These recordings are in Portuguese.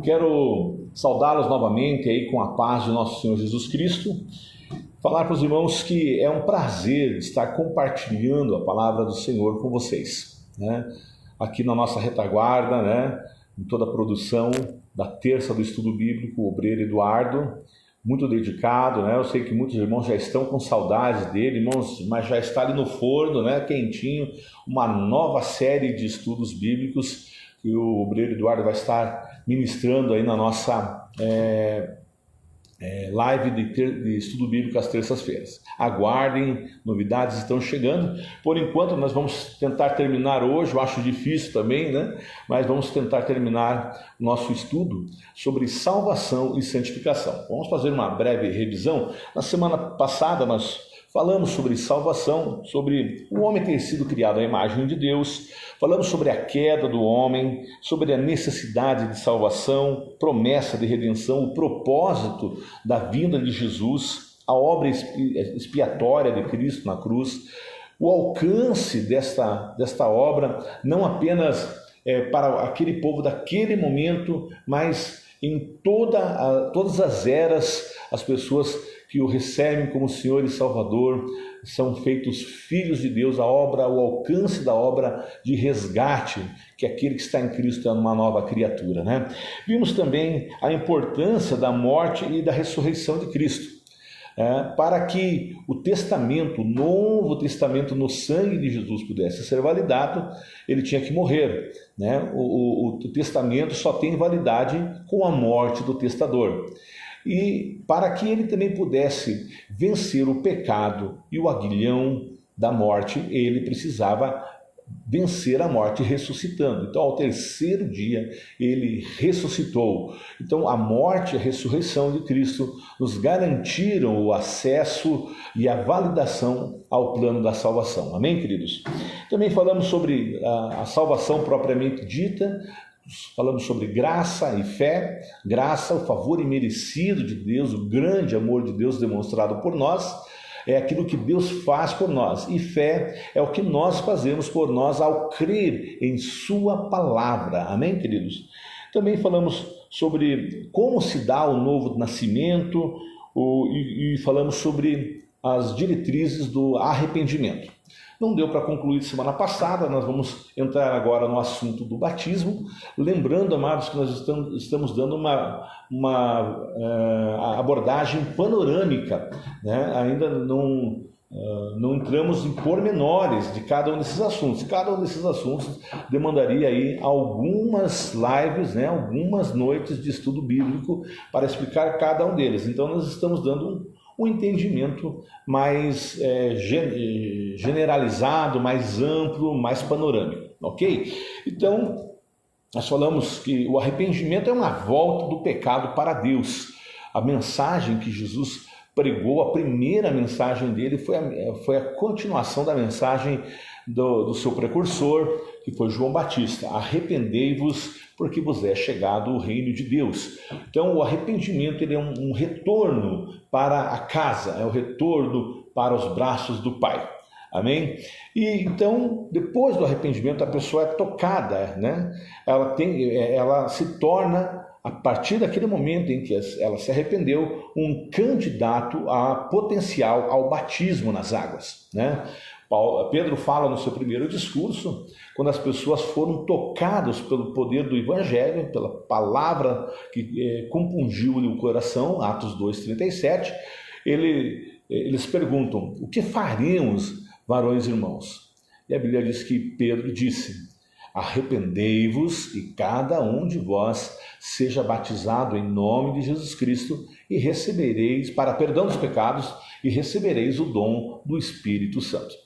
Quero saudá-los novamente aí com a paz de nosso Senhor Jesus Cristo. Falar para os irmãos que é um prazer estar compartilhando a palavra do Senhor com vocês, né? Aqui na nossa retaguarda, né? Em toda a produção da terça do estudo bíblico, o obreiro Eduardo, muito dedicado, né? Eu sei que muitos irmãos já estão com saudades dele, irmãos, mas já está ali no forno, né? Quentinho, uma nova série de estudos bíblicos que o obreiro Eduardo vai estar ministrando aí na nossa live de estudo bíblico às terças-feiras. Aguardem, novidades estão chegando. Por enquanto nós vamos tentar terminar hoje, eu acho difícil também, né? Mas vamos tentar terminar o nosso estudo sobre salvação e santificação. Vamos fazer uma breve revisão. Na semana passada nós falamos sobre salvação, sobre o homem ter sido criado à imagem de Deus, falamos sobre a queda do homem, sobre a necessidade de salvação, promessa de redenção, o propósito da vinda de Jesus, a obra expiatória de Cristo na cruz, o alcance desta obra, não apenas para aquele povo daquele momento, mas em todas as eras, as pessoas que o recebem como Senhor e Salvador são feitos filhos de Deus, o alcance da obra de resgate, que aquele que está em Cristo é uma nova criatura, né? Vimos também a importância da morte e da ressurreição de Cristo, para que o testamento, o Novo Testamento no sangue de Jesus pudesse ser validado, ele tinha que morrer, né? O testamento só tem validade com a morte do testador. E para que ele também pudesse vencer o pecado e o aguilhão da morte, ele precisava vencer a morte ressuscitando. Então, ao terceiro dia, ele ressuscitou. Então, a morte e a ressurreição de Cristo nos garantiram o acesso e a validação ao plano da salvação. Amém, queridos? Também falamos sobre a salvação propriamente dita. Falamos sobre graça e fé. Graça, o favor imerecido de Deus, o grande amor de Deus demonstrado por nós, é aquilo que Deus faz por nós. E fé é o que nós fazemos por nós ao crer em sua palavra. Amém, queridos? Também falamos sobre como se dá o novo nascimento e falamos sobre as diretrizes do arrependimento. Não deu para concluir semana passada, nós vamos entrar agora no assunto do batismo, lembrando, amados, que nós estamos dando uma abordagem panorâmica, né? Ainda não entramos em pormenores de cada um desses assuntos. Cada um desses assuntos demandaria aí algumas lives, né? Algumas noites de estudo bíblico para explicar cada um deles. Então nós estamos dando um entendimento mais generalizado, mais amplo, mais panorâmico, ok? Então, nós falamos que o arrependimento é uma volta do pecado para Deus. A mensagem que Jesus pregou, a primeira mensagem dele foi a continuação da mensagem do seu precursor, que foi João Batista. Arrependei-vos, porque vos é chegado o reino de Deus. Então, o arrependimento ele é um retorno para a casa, é o retorno para os braços do Pai. Amém? E então, depois do arrependimento, a pessoa é tocada, né? Ela se torna, a partir daquele momento em que ela se arrependeu, um candidato a potencial ao batismo nas águas, né? Pedro fala no seu primeiro discurso, quando as pessoas foram tocadas pelo poder do Evangelho, pela palavra que compungiu-lhe o coração, Atos 2,37, eles perguntam, o que faremos, varões irmãos? E a Bíblia diz que Pedro disse, arrependei-vos e cada um de vós seja batizado em nome de Jesus Cristo e recebereis, para perdão dos pecados, e recebereis o dom do Espírito Santo.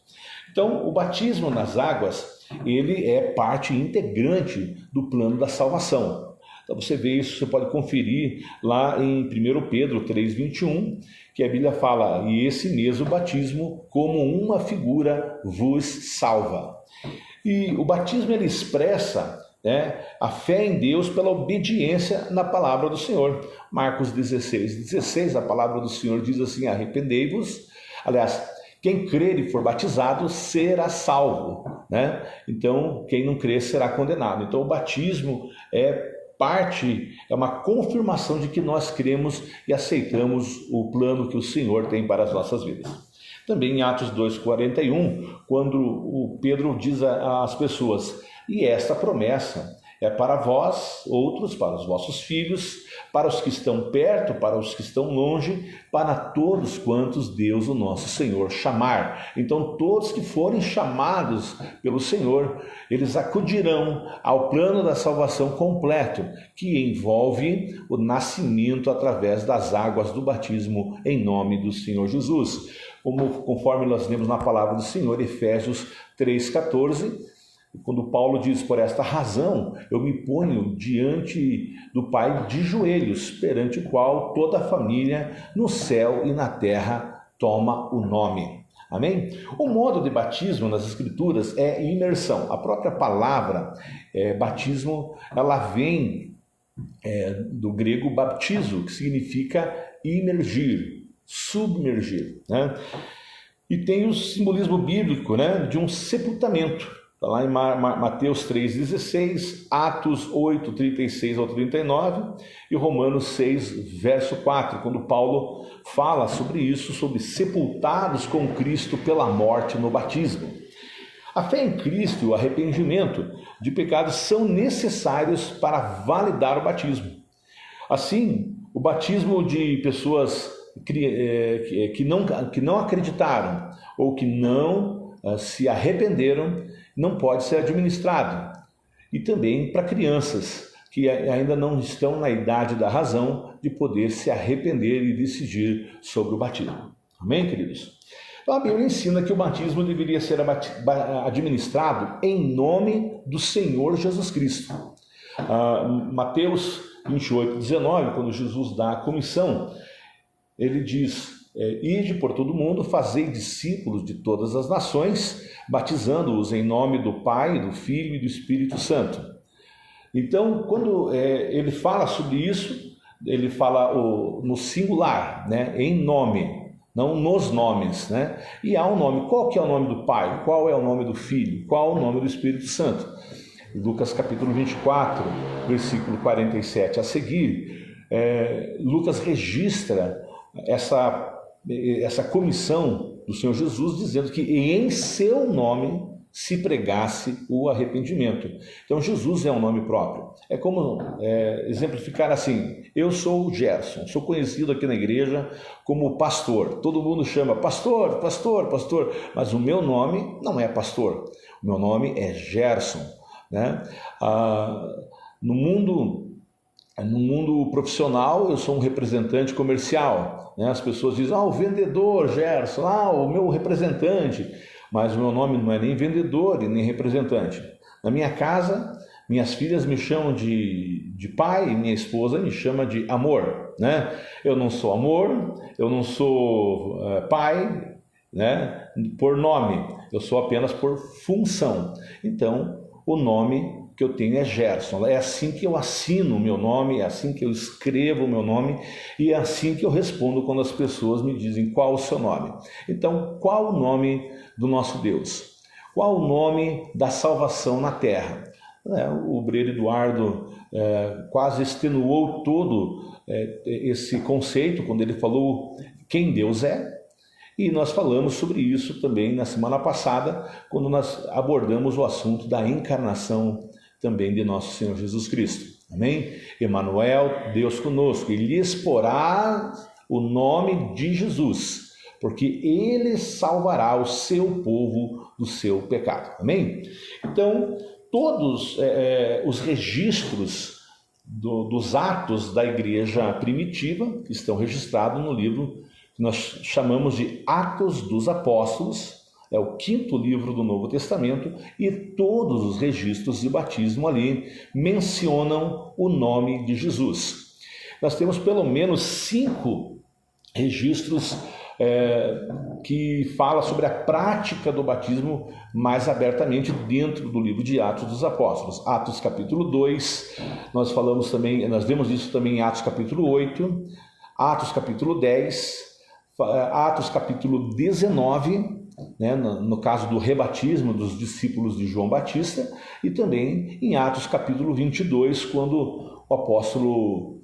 Então, o batismo nas águas, ele é parte integrante do plano da salvação. Então, você vê isso, você pode conferir lá em 1 Pedro 3,21, que a Bíblia fala, e esse mesmo batismo, como uma figura, vos salva. E o batismo, ele expressa, né, a fé em Deus pela obediência na palavra do Senhor. Marcos 16, a palavra do Senhor diz assim, arrependei-vos, aliás, quem crer e for batizado será salvo, né? Então, quem não crer será condenado. Então, o batismo é parte, é uma confirmação de que nós cremos e aceitamos o plano que o Senhor tem para as nossas vidas. Também em Atos 2,41, quando o Pedro diz às pessoas: e esta promessa é para vós, outros, para os vossos filhos, para os que estão perto, para os que estão longe, para todos quantos Deus, o nosso Senhor, chamar. Então, todos que forem chamados pelo Senhor, eles acudirão ao plano da salvação completo, que envolve o nascimento através das águas do batismo em nome do Senhor Jesus. Conforme nós lemos na palavra do Senhor, Efésios 3,14, quando Paulo diz: por esta razão eu me ponho diante do Pai de joelhos, perante o qual toda a família no céu e na terra toma o nome. Amém? O modo de batismo nas Escrituras é imersão. A própria palavra batismo, ela vem do grego baptizo, que significa imergir, submergir, né? E tem o simbolismo bíblico, né, de um sepultamento. Está lá em Mateus 3,16, Atos 8, 36 ao 39 e Romanos 6, verso 4, quando Paulo fala sobre isso, sobre sepultados com Cristo pela morte no batismo. A fé em Cristo e o arrependimento de pecados são necessários para validar o batismo. Assim, o batismo de pessoas que não acreditaram ou que não se arrependeram não pode ser administrado. E também para crianças que ainda não estão na idade da razão de poder se arrepender e decidir sobre o batismo. Amém, queridos? Então a Bíblia ensina que o batismo deveria ser administrado em nome do Senhor Jesus Cristo. Mateus 28, 19, quando Jesus dá a comissão, ele diz: ide por todo mundo, fazei discípulos de todas as nações, batizando-os em nome do Pai, do Filho e do Espírito Santo. Então, quando ele fala sobre isso, ele fala no singular, né? Em nome, não nos nomes, né? E há um nome. Qual que é o nome do Pai? Qual é o nome do Filho? Qual é o nome do Espírito Santo? Lucas capítulo 24, versículo 47 a seguir, Lucas registra essa comissão do Senhor Jesus, dizendo que em seu nome se pregasse o arrependimento. Então Jesus é um nome próprio. É como exemplificar assim: eu sou o Gerson, sou conhecido aqui na igreja como pastor. Todo mundo chama pastor, pastor, pastor, mas o meu nome não é pastor, o meu nome é Gerson, né? No mundo profissional, eu sou um representante comercial, né? As pessoas dizem: o vendedor Gerson, o meu representante. Mas o meu nome não é nem vendedor e nem representante. Na minha casa, minhas filhas me chamam de pai e minha esposa me chama de amor, né? Eu não sou amor, eu não sou pai, né? Por nome, eu sou apenas por função. Então, o nome que eu tenho é Gerson. É assim que eu assino o meu nome, é assim que eu escrevo o meu nome e é assim que eu respondo quando as pessoas me dizem qual o seu nome. Então, qual o nome do nosso Deus? Qual o nome da salvação na terra? O obreiro Eduardo quase extenuou todo esse conceito quando ele falou quem Deus é. E nós falamos sobre isso também na semana passada, quando nós abordamos o assunto da encarnação também de nosso Senhor Jesus Cristo. Amém? Emanuel, Deus conosco, e lhes porá o nome de Jesus, porque ele salvará o seu povo do seu pecado. Amém? Então, todos os registros dos atos da igreja primitiva estão registrados no livro que nós chamamos de Atos dos Apóstolos. É o 5º livro do Novo Testamento e todos os registros de batismo ali mencionam o nome de Jesus. Nós temos pelo menos 5 registros que falam sobre a prática do batismo mais abertamente dentro do livro de Atos dos Apóstolos. Atos capítulo 2, nós vemos isso também em Atos capítulo 8, Atos capítulo 10, Atos capítulo 19, né, no caso do rebatismo dos discípulos de João Batista, e também em Atos capítulo 22, quando o apóstolo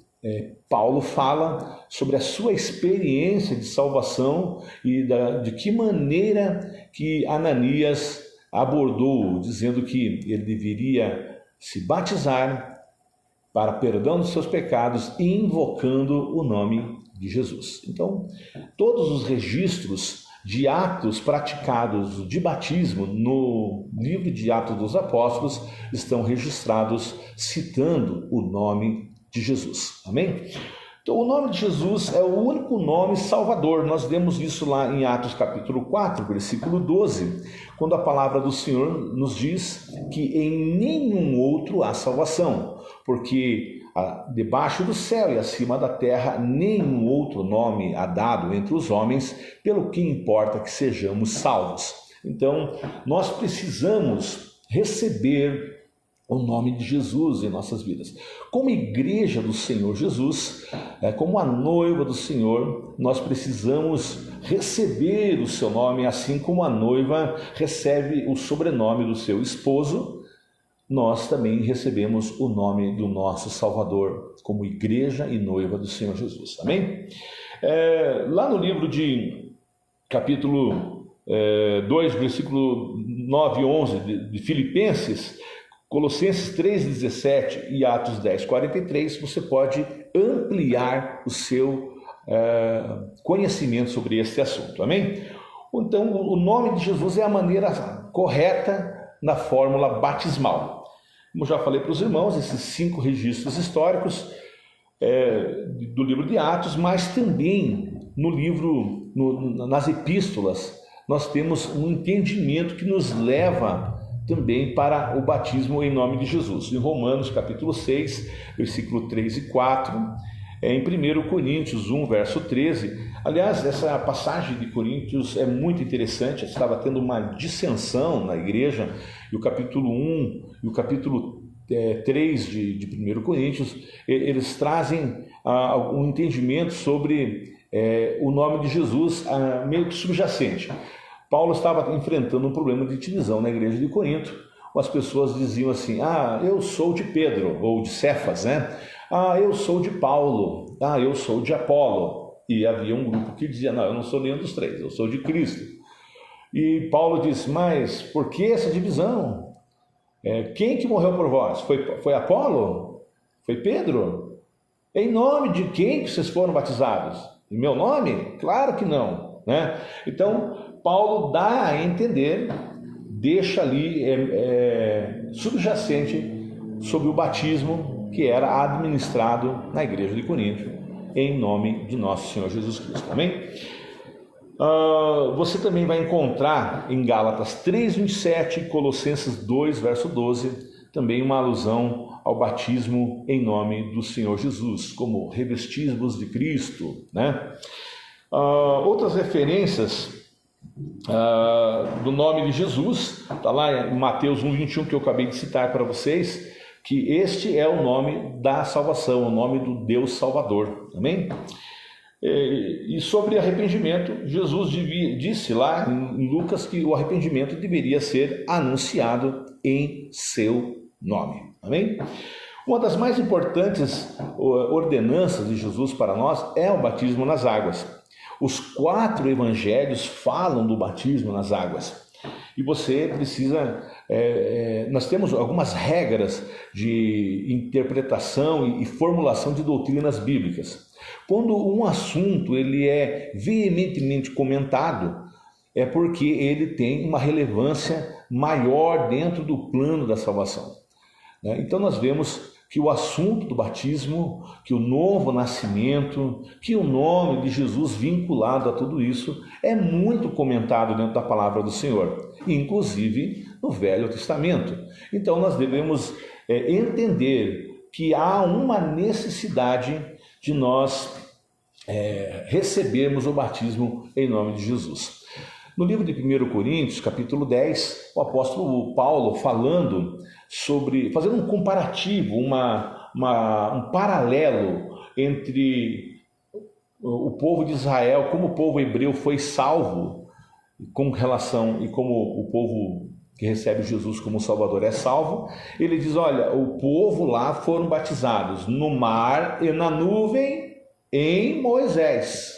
Paulo fala sobre a sua experiência de salvação e de que maneira que Ananias abordou, dizendo que ele deveria se batizar para perdão dos seus pecados e invocando o nome de Jesus. Então, todos os registros de atos praticados de batismo no livro de Atos dos Apóstolos estão registrados citando o nome de Jesus. Amém? Então, o nome de Jesus é o único nome salvador. Nós vemos isso lá em Atos capítulo 4, versículo 12, quando a palavra do Senhor nos diz que em nenhum outro há salvação, porque debaixo do céu e acima da terra nenhum outro nome há dado entre os homens, pelo que importa que sejamos salvos. Então, nós precisamos receber o nome de Jesus em nossas vidas. Como igreja do Senhor Jesus, como a noiva do Senhor, nós precisamos receber o seu nome, assim como a noiva recebe o sobrenome do seu esposo. Nós também recebemos o nome do nosso Salvador, como igreja e noiva do Senhor Jesus. Amém? Lá no livro de capítulo 2, versículo 9 e 11 de Filipenses, Colossenses 3,17 e Atos 10,43, você pode ampliar o seu conhecimento sobre este assunto, amém? Então, o nome de Jesus é a maneira correta na fórmula batismal. Como já falei para os irmãos, esses 5 registros históricos do livro de Atos, mas também no livro, nas epístolas, nós temos um entendimento que nos leva também para o batismo em nome de Jesus. Em Romanos capítulo 6, versículo 3 e 4, em 1 Coríntios 1, verso 13. Aliás, essa passagem de Coríntios é muito interessante, estava tendo uma dissensão na igreja, e o capítulo 1 e o capítulo 3 de 1 Coríntios, eles trazem um entendimento sobre o nome de Jesus meio que subjacente. Paulo estava enfrentando um problema de divisão na igreja de Corinto. As pessoas diziam assim: eu sou de Pedro, ou de Cefas, né? Eu sou de Paulo, eu sou de Apolo. E havia um grupo que dizia: não, eu não sou nenhum dos 3, eu sou de Cristo. E Paulo disse: mas por que essa divisão? Quem que morreu por vós? Foi Apolo? Foi Pedro? Em nome de quem que vocês foram batizados? Em meu nome? Claro que não, né? Então, Paulo dá a entender, deixa ali subjacente sobre o batismo que era administrado na igreja de Corinto, em nome de nosso Senhor Jesus Cristo. Amém? Você também vai encontrar em Gálatas 3:27 e Colossenses 2, verso 12, também uma alusão ao batismo em nome do Senhor Jesus, como revestismos de Cristo, né? Outras referências do nome de Jesus, está lá em Mateus 1:21, que eu acabei de citar para vocês, que este é o nome da salvação, o nome do Deus Salvador, amém? E sobre arrependimento, Jesus disse lá em Lucas que o arrependimento deveria ser anunciado em seu nome, amém? Uma das mais importantes ordenanças de Jesus para nós é o batismo nas águas. Os 4 evangelhos falam do batismo nas águas. E você precisa... nós temos algumas regras de interpretação e formulação de doutrinas bíblicas. Quando um assunto ele é veementemente comentado, é porque ele tem uma relevância maior dentro do plano da salvação. Então nós vemos que o assunto do batismo, que o novo nascimento, que o nome de Jesus vinculado a tudo isso é muito comentado dentro da palavra do Senhor, inclusive no Velho Testamento. Então nós devemos entender que há uma necessidade de nós recebermos o batismo em nome de Jesus. No livro de 1 Coríntios, capítulo 10, o apóstolo Paulo fazendo um comparativo, um paralelo entre o povo de Israel, como o povo hebreu foi salvo com relação, e como o povo que recebe Jesus como Salvador é salvo, ele diz, olha, o povo lá foram batizados no mar e na nuvem em Moisés,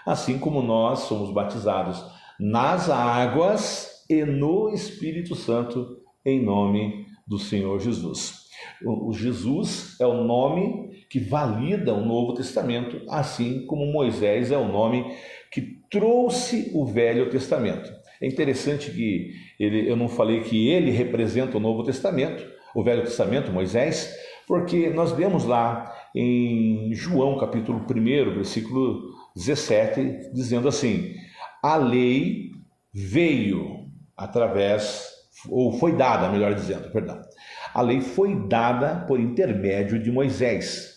assim como nós somos batizados nas águas e no Espírito Santo em nome do Senhor Jesus. O Jesus é o nome que valida o Novo Testamento, assim como Moisés é o nome que trouxe o Velho Testamento. É interessante que eu não falei que ele representa o Novo Testamento, o Velho Testamento, Moisés, porque nós vemos lá em João capítulo 1, versículo 17, dizendo assim, a lei veio através, ou foi dada, melhor dizendo, perdão. A lei foi dada por intermédio de Moisés,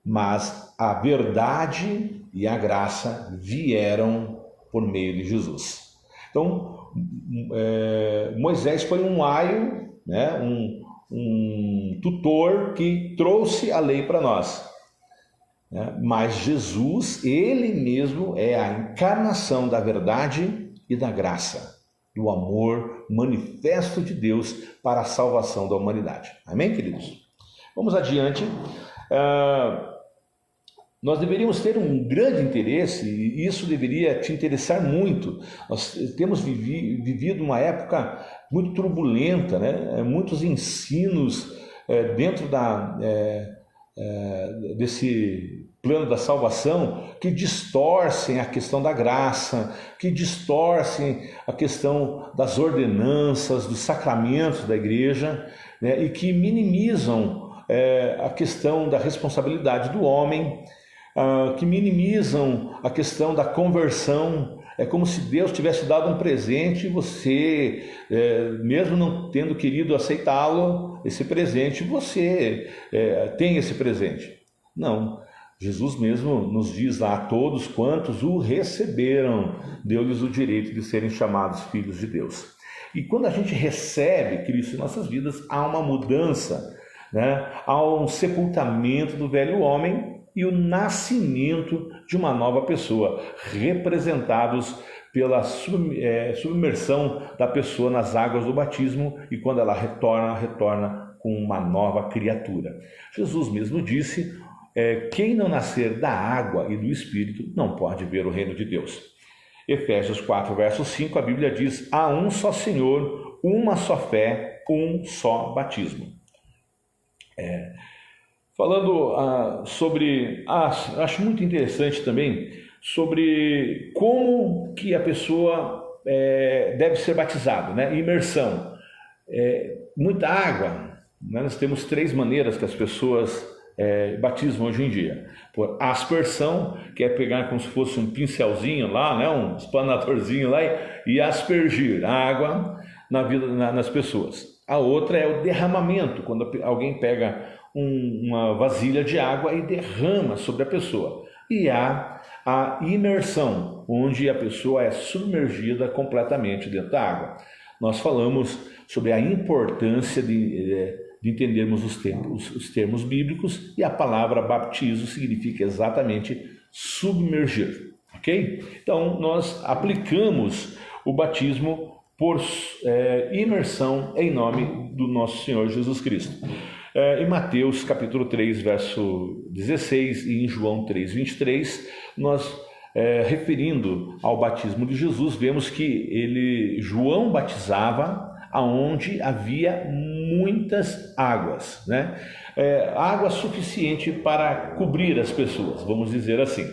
mas a verdade e a graça vieram por meio de Jesus. Então, Moisés foi um aio, né, um tutor que trouxe a lei para nós. Mas Jesus, ele mesmo é a encarnação da verdade e da graça, do amor manifesto de Deus para a salvação da humanidade. Amém, queridos? Vamos adiante. Nós deveríamos ter um grande interesse, e isso deveria te interessar muito. Nós temos vivido uma época muito turbulenta, né? Muitos ensinos dentro desse plano da salvação que distorcem a questão da graça, que distorcem a questão das ordenanças, dos sacramentos da igreja, né? E que minimizam a questão da responsabilidade do homem, que minimizam a questão da conversão. É como se Deus tivesse dado um presente e você, mesmo não tendo querido aceitá-lo, esse presente, você tem esse presente. Não, Jesus mesmo nos diz lá, a todos quantos o receberam, deu-lhes o direito de serem chamados filhos de Deus. E quando a gente recebe Cristo em nossas vidas, há uma mudança, né? Há um sepultamento do velho homem e o nascimento de uma nova pessoa, representados pela submersão da pessoa nas águas do batismo, e quando ela retorna com uma nova criatura. Jesus mesmo disse, quem não nascer da água e do Espírito não pode ver o reino de Deus. Efésios 4, verso 5, a Bíblia diz, há um só Senhor, uma só fé, um só batismo. Falando sobre, acho muito interessante também, sobre como que a pessoa deve ser batizada, né? Imersão. Muita água, né? Nós temos 3 maneiras que as pessoas batismam hoje em dia. Por aspersão, que é pegar como se fosse um pincelzinho lá, né? Um espanadorzinho lá e aspergir a água nas pessoas. A outra é o derramamento, quando alguém pega uma vasilha de água e derrama sobre a pessoa. E há a imersão, onde a pessoa é submergida completamente dentro da água. Nós falamos sobre a importância de entendermos os termos bíblicos, e a palavra batismo significa exatamente submergir, ok? Então, nós aplicamos o batismo por imersão em nome do nosso Senhor Jesus Cristo. Em Mateus capítulo 3, verso 16 e em João 3, 23, nós, referindo ao batismo de Jesus, vemos que João batizava aonde havia muitas águas, né? Água suficiente para cobrir as pessoas, vamos dizer assim.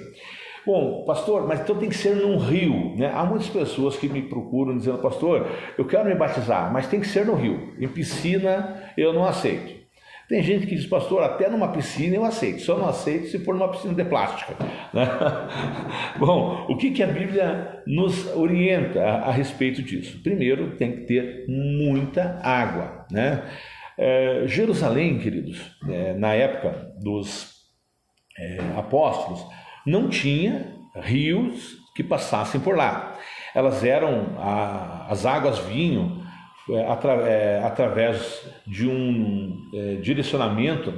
Bom, pastor, mas então tem que ser num rio, né? Há muitas pessoas que me procuram dizendo, pastor, eu quero me batizar, mas tem que ser no rio. Em piscina eu não aceito. Tem gente que diz, pastor, até numa piscina eu aceito, só não aceito se for numa piscina de plástica, né? Bom, o que a Bíblia nos orienta a respeito disso? Primeiro, tem que ter muita água, né? Jerusalém, queridos, na época dos apóstolos, não tinha rios que passassem por lá. As águas vinham através de um direcionamento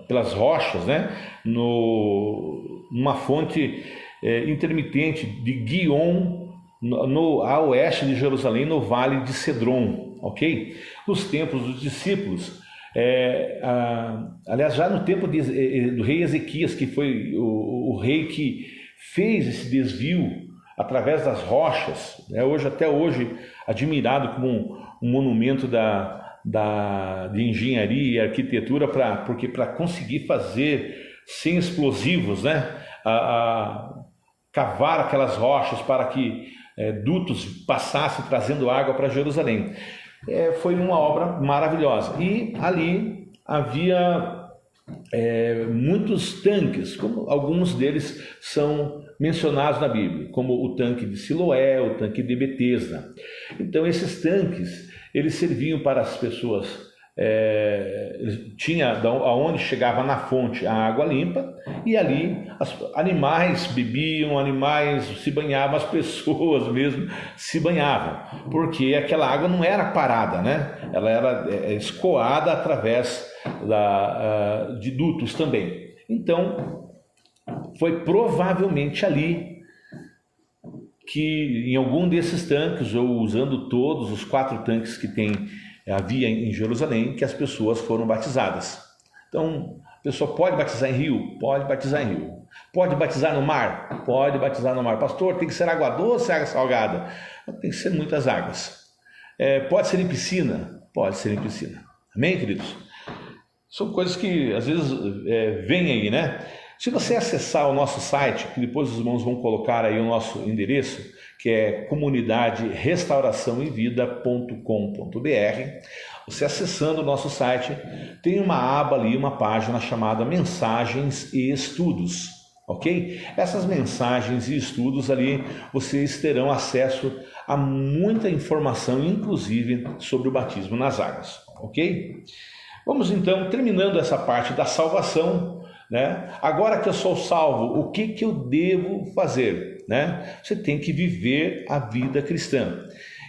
pelas rochas, né? Numa fonte intermitente de Guion, a oeste de Jerusalém, no vale de Cedron. ok? Nos tempos dos discípulos, aliás, já no tempo do rei Ezequias, que foi o rei que fez esse desvio através das rochas, né? Até hoje admirado como um monumento de engenharia e arquitetura, porque para conseguir fazer sem explosivos, né? Cavar aquelas rochas para que dutos passassem trazendo água para Jerusalém. Foi uma obra maravilhosa. E ali havia muitos tanques, como alguns deles são mencionados na Bíblia, como o tanque de Siloé, o tanque de Betesda. Então esses tanques, eles serviam para as pessoas, tinha aonde chegava na fonte a água limpa, e ali animais bebiam, animais se banhavam, as pessoas mesmo se banhavam, porque aquela água não era parada, né? Ela era escoada através de dutos também. Então foi provavelmente ali que em algum desses tanques, ou usando todos os 4 tanques que havia em Jerusalém, que as pessoas foram batizadas. Então, a pessoa pode batizar em rio? Pode batizar em rio. Pode batizar no mar? Pode batizar no mar. Pastor, tem que ser água doce ou água salgada? Tem que ser muitas águas. Pode ser em piscina? Pode ser em piscina. Amém, queridos? São coisas que às vezes vêm aí, né? Se você acessar o nosso site, que depois os irmãos vão colocar aí o nosso endereço, que é comunidade-restauraçãoevida.com.br, você acessando o nosso site, tem uma aba ali, uma página chamada Mensagens e Estudos, ok? Essas mensagens e estudos ali, vocês terão acesso a muita informação, inclusive sobre o batismo nas águas, ok? Vamos então, terminando essa parte da salvação, né? Agora que eu sou salvo, o que eu devo fazer, né? Você tem que viver a vida cristã.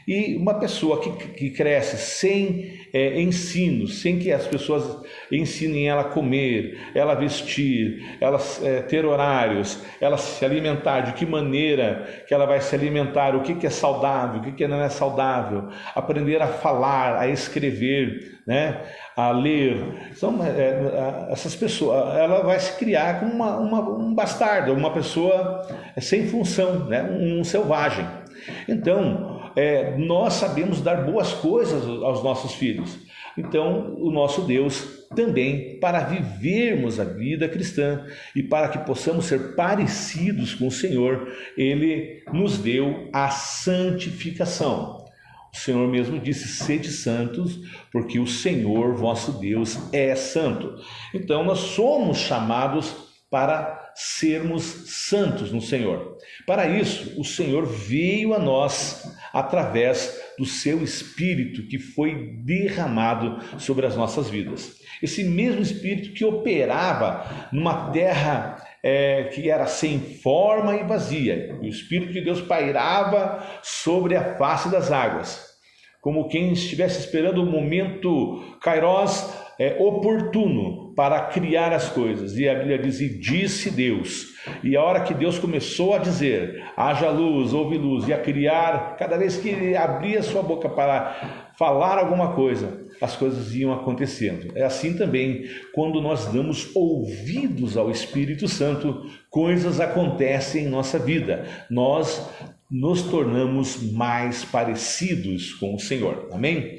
E uma pessoa que cresce sem ensino, sem que as pessoas ensinem ela a comer, ela vestir, ela ter horários, ela se alimentar, de que maneira que ela vai se alimentar, o que é saudável, o que não é saudável, aprender a falar, a escrever, né? A ler. Então, essas pessoas, ela vai se criar como um bastardo, uma pessoa sem função, né? Um selvagem. Então, nós sabemos dar boas coisas aos nossos filhos. Então, o nosso Deus também, para vivermos a vida cristã e para que possamos ser parecidos com o Senhor, Ele nos deu a santificação. O Senhor mesmo disse: sede santos, porque o Senhor vosso Deus é santo. Então, nós somos chamados para sermos santos no Senhor. Para isso, o Senhor veio a nós através do seu Espírito que foi derramado sobre as nossas vidas. Esse mesmo Espírito que operava numa terra que era sem forma e vazia. O Espírito de Deus pairava sobre a face das águas, como quem estivesse esperando o momento kairos oportuno para criar as coisas. E a Bíblia diz: e disse Deus. E a hora que Deus começou a dizer: haja luz, houve luz, e a criar, cada vez que ele abria sua boca para falar alguma coisa, as coisas iam acontecendo. É assim também, quando nós damos ouvidos ao Espírito Santo, coisas acontecem em nossa vida. Nós nos tornamos mais parecidos com o Senhor. Amém?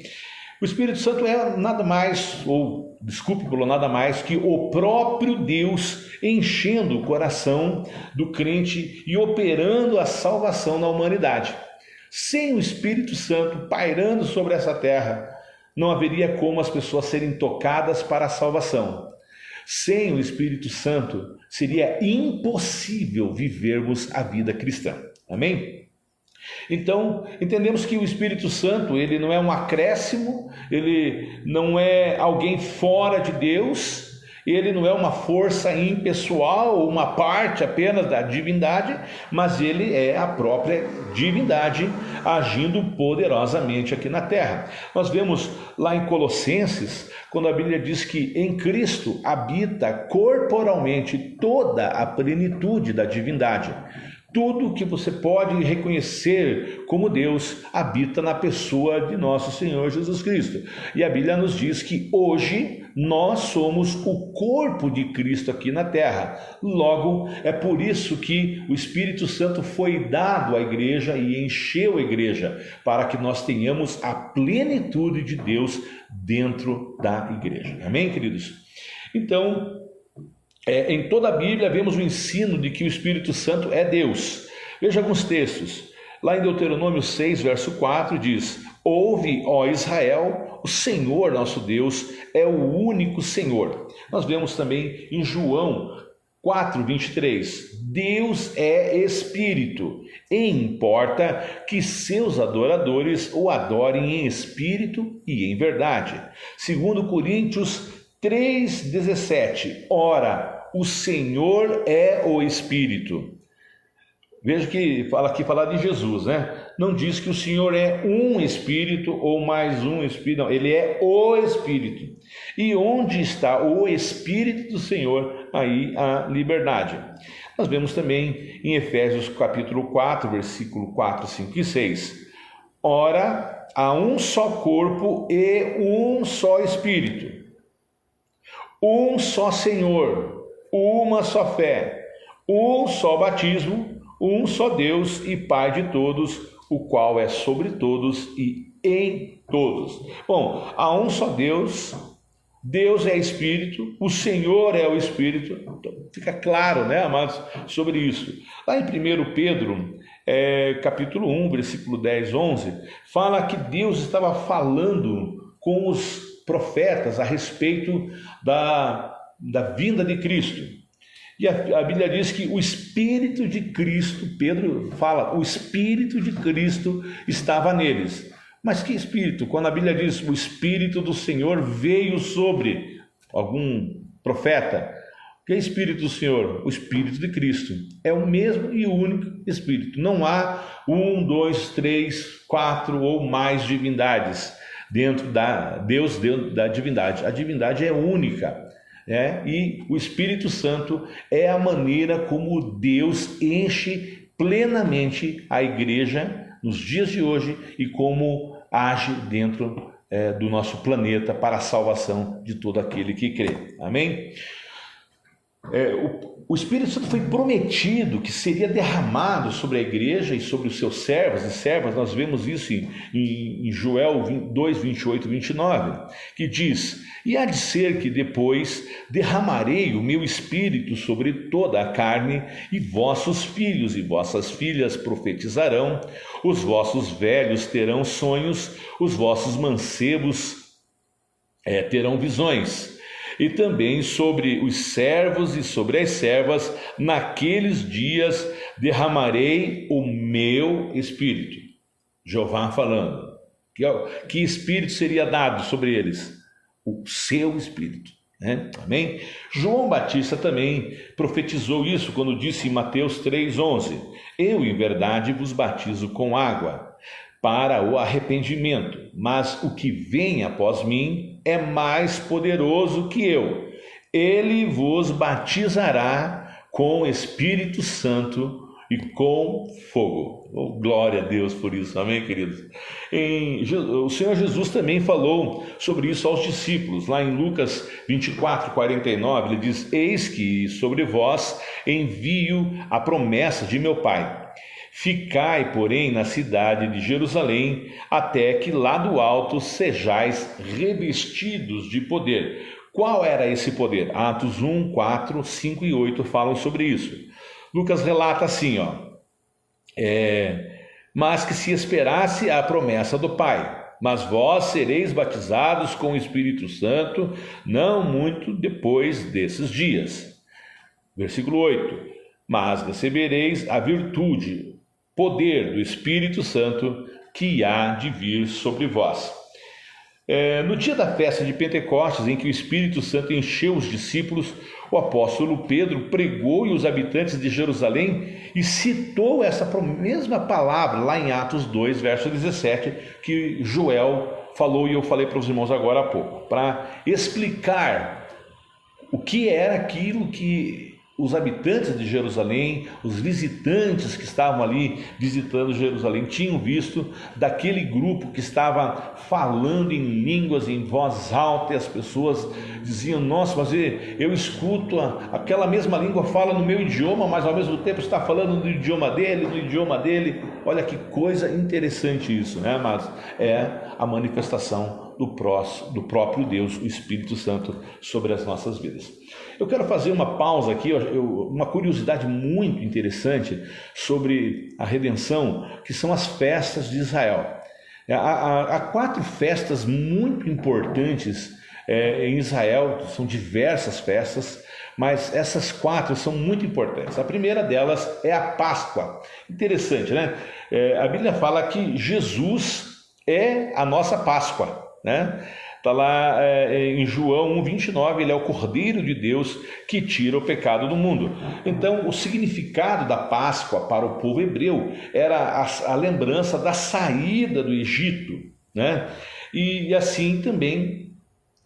O Espírito Santo é nada mais, ou desculpe pelo nada mais, que o próprio Deus enchendo o coração do crente e operando a salvação na humanidade. Sem o Espírito Santo pairando sobre essa terra, não haveria como as pessoas serem tocadas para a salvação. Sem o Espírito Santo, seria impossível vivermos a vida cristã. Amém? Então, entendemos que o Espírito Santo, ele não é um acréscimo, ele não é alguém fora de Deus, ele não é uma força impessoal, uma parte apenas da divindade, mas ele é a própria divindade agindo poderosamente aqui na terra. Nós vemos lá em Colossenses, quando a Bíblia diz que em Cristo habita corporalmente toda a plenitude da divindade. Tudo que você pode reconhecer como Deus habita na pessoa de nosso Senhor Jesus Cristo. E a Bíblia nos diz que hoje nós somos o corpo de Cristo aqui na terra. Logo, é por isso que o Espírito Santo foi dado à igreja e encheu a igreja, para que nós tenhamos a plenitude de Deus dentro da igreja. Amém, queridos? Então, em toda a Bíblia vemos o ensino de que o Espírito Santo é Deus. Veja alguns textos. Lá em Deuteronômio 6, verso 4 diz: ouve, ó Israel, o Senhor nosso Deus é o único Senhor. Nós vemos também em João 4, 23, Deus é Espírito, e importa que seus adoradores o adorem em espírito e em verdade. Segundo Coríntios 3,17, ora, o Senhor é o Espírito. Veja que fala de Jesus, né? Não diz que o Senhor é um Espírito ou mais um Espírito, não, ele é o Espírito. E onde está o Espírito do Senhor, aí a liberdade. Nós vemos também em Efésios capítulo 4, versículo 4, 5 e 6. Ora, há um só corpo e um só Espírito. Um só Senhor, uma só fé, um só batismo, um só Deus e Pai de todos, o qual é sobre todos e em todos. Bom, há um só Deus, Deus é Espírito, o Senhor é o Espírito. Então, fica claro, né, amados, sobre isso. Lá em 1 Pedro, capítulo 1, versículo 10, 11, fala que Deus estava falando com os profetas a respeito da vinda de Cristo. E a Bíblia diz que o Espírito de Cristo, Pedro fala, o Espírito de Cristo estava neles. Mas que Espírito? Quando a Bíblia diz o Espírito do Senhor veio sobre algum profeta, que é o Espírito do Senhor? O Espírito de Cristo. É o mesmo e único Espírito. Não há 1, 2, 3, 4 ou mais divindades dentro da Deus, dentro da divindade. A divindade é única. E o Espírito Santo é a maneira como Deus enche plenamente a igreja nos dias de hoje e como age dentro do nosso planeta para a salvação de todo aquele que crê. Amém? O Espírito Santo foi prometido que seria derramado sobre a igreja e sobre os seus servos e servas. Nós vemos isso em Joel 2, 28 e 29, que diz: e há de ser que depois derramarei o meu Espírito sobre toda a carne, e vossos filhos e vossas filhas profetizarão, os vossos velhos terão sonhos, os vossos mancebos terão visões. E também sobre os servos e sobre as servas, naqueles dias derramarei o meu Espírito. Jeová falando. Que Espírito seria dado sobre eles? O seu Espírito. Amém? João Batista também profetizou isso quando disse em Mateus 3,11: eu em verdade vos batizo com água para o arrependimento, mas o que vem após mim é mais poderoso que eu. Ele vos batizará com o Espírito Santo e com fogo. Oh, glória a Deus por isso, amém, queridos? O Senhor Jesus também falou sobre isso aos discípulos. Lá em Lucas 24, 49, ele diz: eis que sobre vós envio a promessa de meu Pai. Ficai, porém, na cidade de Jerusalém, até que lá do alto sejais revestidos de poder. Qual era esse poder? Atos 1, 4, 5 e 8 falam sobre isso. Lucas relata assim, mas que se esperasse a promessa do Pai, mas vós sereis batizados com o Espírito Santo, não muito depois desses dias. Versículo 8, mas recebereis a virtude, poder do Espírito Santo que há de vir sobre vós. No dia da festa de Pentecostes, em que o Espírito Santo encheu os discípulos, o apóstolo Pedro pregou e os habitantes de Jerusalém e citou essa mesma palavra lá em Atos 2, verso 17, que Joel falou e eu falei para os irmãos agora há pouco, para explicar o que era aquilo que os habitantes de Jerusalém, os visitantes que estavam ali visitando Jerusalém, tinham visto daquele grupo que estava falando em línguas em voz alta, e as pessoas diziam: nossa, mas eu escuto aquela mesma língua, fala no meu idioma, mas ao mesmo tempo está falando no idioma dele. Olha que coisa interessante isso, né? Mas é a manifestação do próprio Deus, o Espírito Santo, sobre as nossas vidas. Eu quero fazer uma pausa aqui, uma curiosidade muito interessante sobre a redenção, que são as festas de Israel. Há 4 festas muito importantes em Israel, são diversas festas, mas essas 4 são muito importantes. A primeira delas é a Páscoa. Interessante, né? A Bíblia fala que Jesus é a nossa Páscoa, né? Está lá em João 1,29, ele é o Cordeiro de Deus que tira o pecado do mundo. Então, o significado da Páscoa para o povo hebreu era a lembrança da saída do Egito, né? E assim também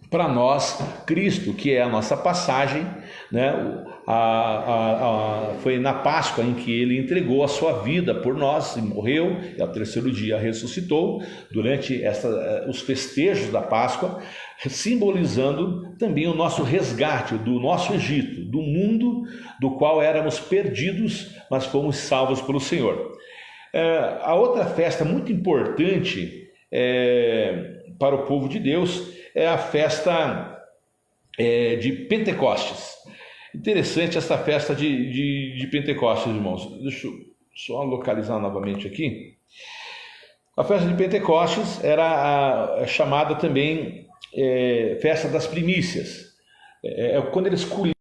para nós, Cristo, que é a nossa passagem, né? Foi na Páscoa em que ele entregou a sua vida por nós e morreu, e ao 3º dia ressuscitou, durante os festejos da Páscoa, simbolizando também o nosso resgate do nosso Egito, do mundo do qual éramos perdidos, mas fomos salvos pelo Senhor. A outra festa muito importante para o povo de Deus é a festa de Pentecostes. Interessante essa festa de Pentecostes, irmãos. Deixa eu só localizar novamente aqui. A festa de Pentecostes era chamada também festa das primícias. Quando eles colhiam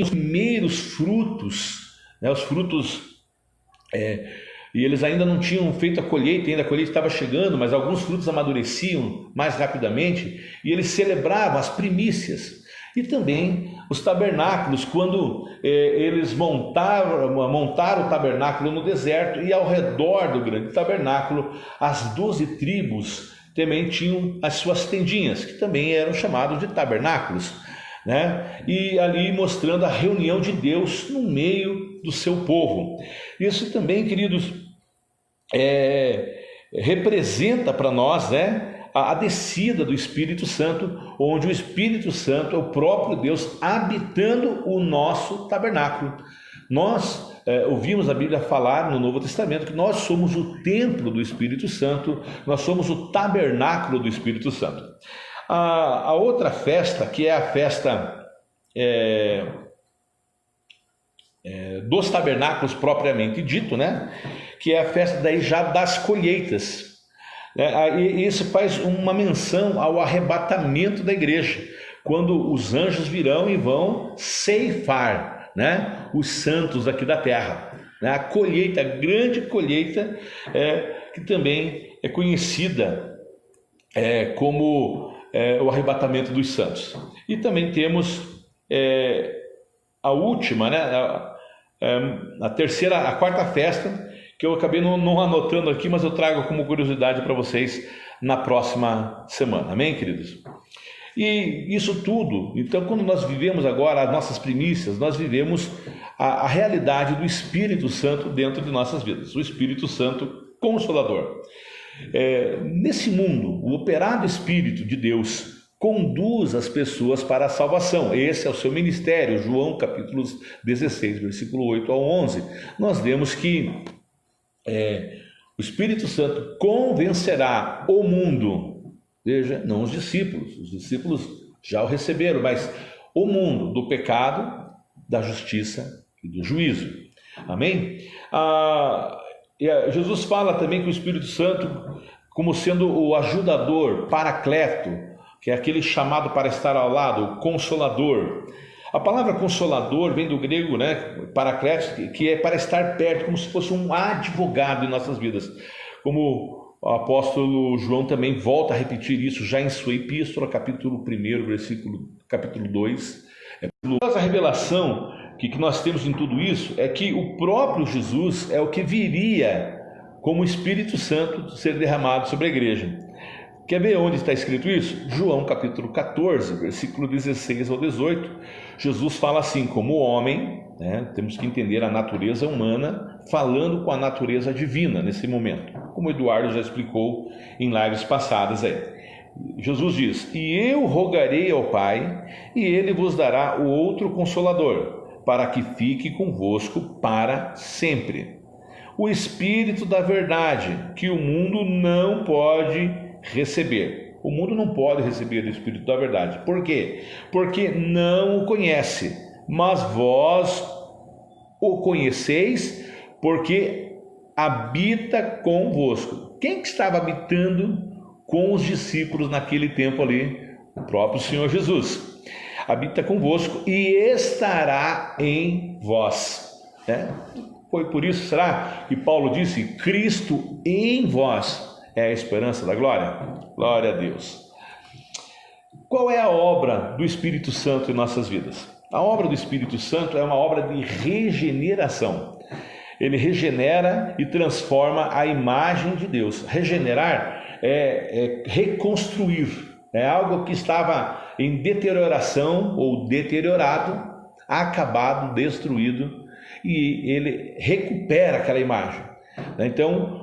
os primeiros frutos, né, os frutos... e eles ainda não tinham feito a colheita, ainda a colheita estava chegando, mas alguns frutos amadureciam mais rapidamente, e eles celebravam as primícias. E também os tabernáculos, quando eles montaram o tabernáculo no deserto, e ao redor do grande tabernáculo, as 12 tribos também tinham as suas tendinhas, que também eram chamados de tabernáculos, né? E ali mostrando a reunião de Deus no meio do seu povo. Isso também, queridos, representa para nós, né, a descida do Espírito Santo, onde o Espírito Santo é o próprio Deus habitando o nosso tabernáculo. Nós ouvimos a Bíblia falar no Novo Testamento que nós somos o templo do Espírito Santo, nós somos o tabernáculo do Espírito Santo. A outra festa, que é a festa dos tabernáculos propriamente dito, né? Que é a festa daí já das colheitas. E isso faz uma menção ao arrebatamento da igreja, quando os anjos virão e vão ceifar, né, os santos aqui da terra. A colheita, a grande colheita, que também é conhecida como o arrebatamento dos santos. E também temos a última, né, a quarta festa, que eu acabei não anotando aqui, mas eu trago como curiosidade para vocês na próxima semana. Amém, queridos? E isso tudo, então, quando nós vivemos agora as nossas primícias, nós vivemos a realidade do Espírito Santo dentro de nossas vidas, o Espírito Santo Consolador. Nesse mundo, o operado Espírito de Deus conduz as pessoas para a salvação. Esse é o seu ministério. João capítulo 16, versículo 8 ao 11. Nós vemos que o Espírito Santo convencerá o mundo, veja, não os discípulos já o receberam, mas o mundo do pecado, da justiça e do juízo. Amém? Jesus fala também que o Espírito Santo, como sendo o ajudador, paracleto, que é aquele chamado para estar ao lado, o consolador. A palavra consolador vem do grego, né, paracletos, que é para estar perto, como se fosse um advogado em nossas vidas. Como o apóstolo João também volta a repetir isso já em sua epístola, capítulo 1, capítulo 2. A revelação que nós temos em tudo isso é que o próprio Jesus é o que viria como Espírito Santo ser derramado sobre a igreja. Quer ver onde está escrito isso? João capítulo 14, versículo 16 ao 18. Jesus fala assim: como homem, né, temos que entender a natureza humana falando com a natureza divina nesse momento, como o Eduardo já explicou em lives passadas aí. Jesus diz: e eu rogarei ao Pai, e ele vos dará o outro Consolador, para que fique convosco para sempre. O Espírito da verdade, que o mundo não pode receber. O mundo não pode receber o Espírito da verdade. Por quê? Porque não o conhece, mas vós o conheceis, porque habita convosco. Quem que estava habitando com os discípulos naquele tempo ali? O próprio Senhor Jesus. Habita convosco e estará em vós. Foi por isso, será, que Paulo disse: Cristo em vós é a esperança da glória? Glória a Deus. Qual é a obra do Espírito Santo em nossas vidas? A obra do Espírito Santo é uma obra de regeneração. Ele regenera e transforma a imagem de Deus. Regenerar é reconstruir. É algo que estava em deterioração ou deteriorado, acabado, destruído, e ele recupera aquela imagem. Então,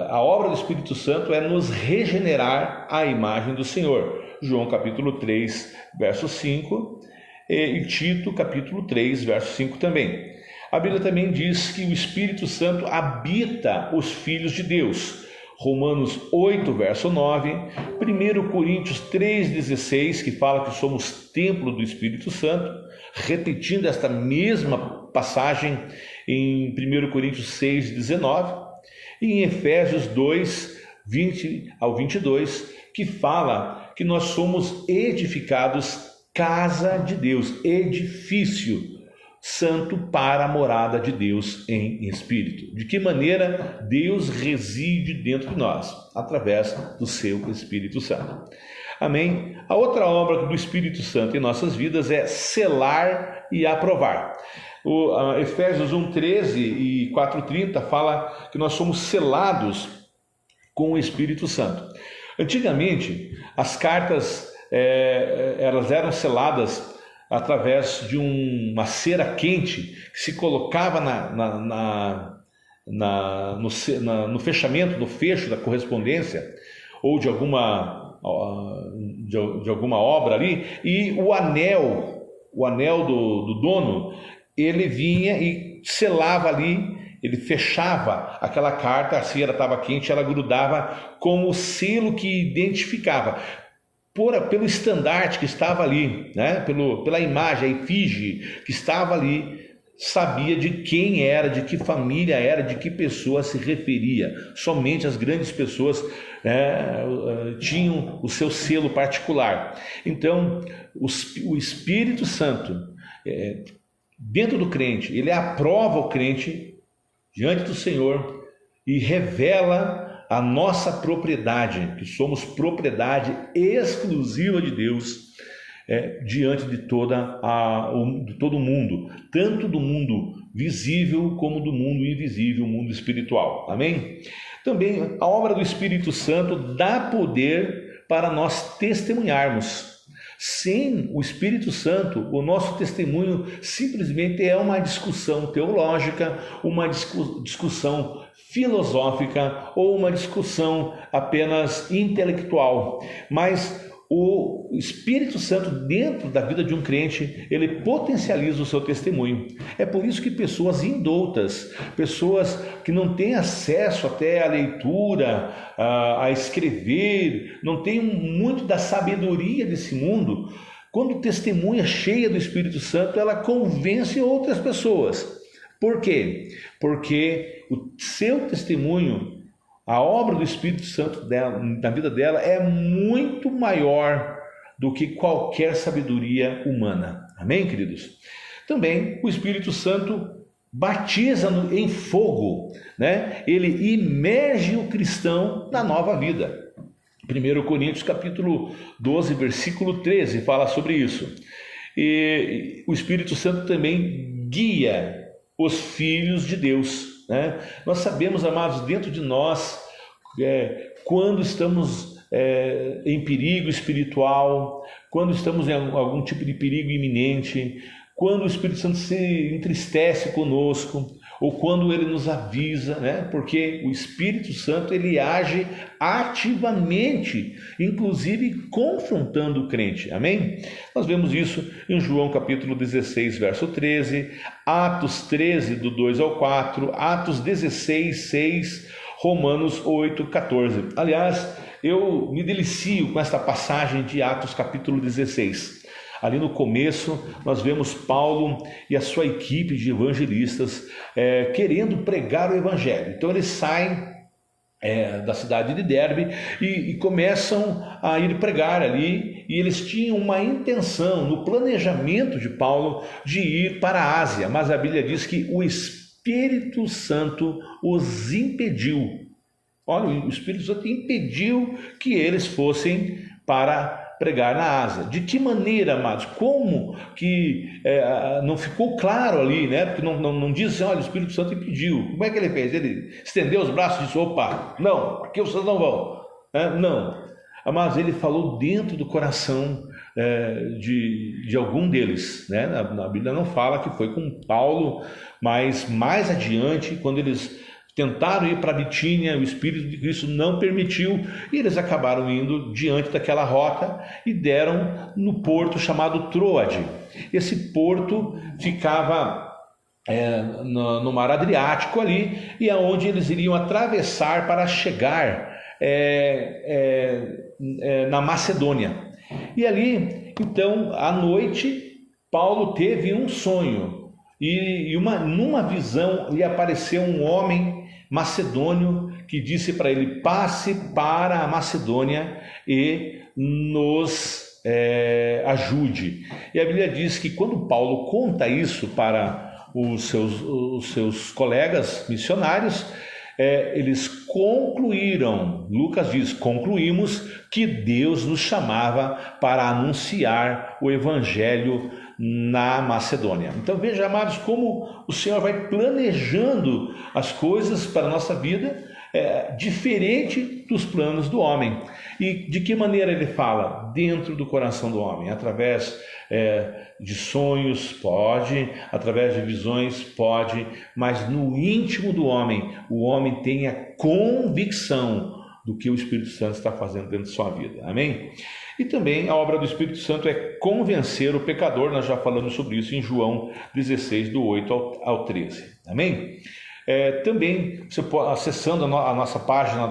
a obra do Espírito Santo é nos regenerar a imagem do Senhor. João capítulo 3, verso 5 e Tito capítulo 3, verso 5 também. A Bíblia também diz que o Espírito Santo habita os filhos de Deus. Romanos 8, verso 9, 1 Coríntios 3,16, que fala que somos templo do Espírito Santo, repetindo esta mesma passagem em 1 Coríntios 6, 19, e em Efésios 2, 20 ao 22, que fala que nós somos edificados casa de Deus, edifício santo para a morada de Deus em espírito. De que maneira Deus reside dentro de nós? Através do seu Espírito Santo. Amém? A outra obra do Espírito Santo em nossas vidas é selar e aprovar. Efésios 1,13 e 4,30 fala que nós somos selados com o Espírito Santo. Antigamente, as cartas elas eram seladas através de uma cera quente que se colocava no fechamento, no fecho da correspondência ou de alguma obra ali, e o anel do dono, ele vinha e selava ali, ele fechava aquela carta, a cera estava quente, ela grudava com o selo que identificava, pelo estandarte que estava ali, né? Pela imagem, a efígie que estava ali, sabia de quem era, de que família era, de que pessoa se referia. Somente as grandes pessoas tinham o seu selo particular. Então, o Espírito Santo, dentro do crente, ele aprova o crente diante do Senhor e revela a nossa propriedade, que somos propriedade exclusiva de Deus, diante de todo o mundo, tanto do mundo visível como do mundo invisível, o mundo espiritual. Amém? Também a obra do Espírito Santo dá poder para nós testemunharmos. Sem o Espírito Santo, o nosso testemunho simplesmente é uma discussão teológica, uma discussão filosófica ou uma discussão apenas intelectual. Mas o Espírito Santo dentro da vida de um crente, ele potencializa o seu testemunho. É por isso que pessoas indoutas, pessoas que não têm acesso até à leitura, a escrever, não têm muito da sabedoria desse mundo, quando testemunha cheia do Espírito Santo, ela convence outras pessoas. Por quê? Porque o seu testemunho, a obra do Espírito Santo na vida dela é muito maior do que qualquer sabedoria humana. Amém, queridos? Também o Espírito Santo batiza em fogo, né? Ele imerge o cristão na nova vida. 1 Coríntios capítulo 12, versículo 13 fala sobre isso. E o Espírito Santo também guia os filhos de Deus, né? Nós sabemos, amados, dentro de nós, quando estamos em perigo espiritual, quando estamos em algum tipo de perigo iminente, quando o Espírito Santo se entristece conosco, ou quando ele nos avisa, né? Porque o Espírito Santo ele age ativamente, inclusive confrontando o crente, amém? Nós vemos isso em João capítulo 16, verso 13, Atos 13, do 2 ao 4, Atos 16, 6, Romanos 8, 14. Aliás, eu me delicio com esta passagem de Atos capítulo 16. Ali no começo, nós vemos Paulo e a sua equipe de evangelistas querendo pregar o evangelho. Então eles saem da cidade de Derbe e começam a ir pregar ali, e eles tinham uma intenção no planejamento de Paulo de ir para a Ásia, mas a Bíblia diz que o Espírito Santo os impediu. Olha, o Espírito Santo impediu que eles fossem para pregar na Ásia. De que maneira, amados? Como que não ficou claro ali, né? Porque não diz assim, olha, o Espírito Santo impediu. Como é que ele fez? Ele estendeu os braços e disse, opa, não, aqui vocês não vão. Não. Mas ele falou dentro do coração de algum deles, né? Na Bíblia não fala que foi com Paulo, mas mais adiante, quando eles tentaram ir para a Bitínia, o Espírito de Cristo não permitiu, e eles acabaram indo diante daquela rota e deram no porto chamado Troade. Esse porto ficava no mar Adriático ali, e é onde eles iriam atravessar para chegar na Macedônia. E ali, então, à noite, Paulo teve um sonho, e numa visão lhe apareceu um homem macedônio que disse para ele, passe para a Macedônia e nos ajude. E a Bíblia diz que quando Paulo conta isso para os seus colegas missionários, eles concluíram, Lucas diz, concluímos que Deus nos chamava para anunciar o Evangelho na Macedônia. Então veja, amados, como o Senhor vai planejando as coisas para a nossa vida, diferente dos planos do homem. E de que maneira ele fala? Dentro do coração do homem, através de sonhos, pode, através de visões, pode, mas no íntimo do homem, o homem tem a convicção do que o Espírito Santo está fazendo dentro de sua vida, amém? E também a obra do Espírito Santo é convencer o pecador, nós já falamos sobre isso em João 16, do 8 ao 13, amém? Também, você pode, acessando a nossa página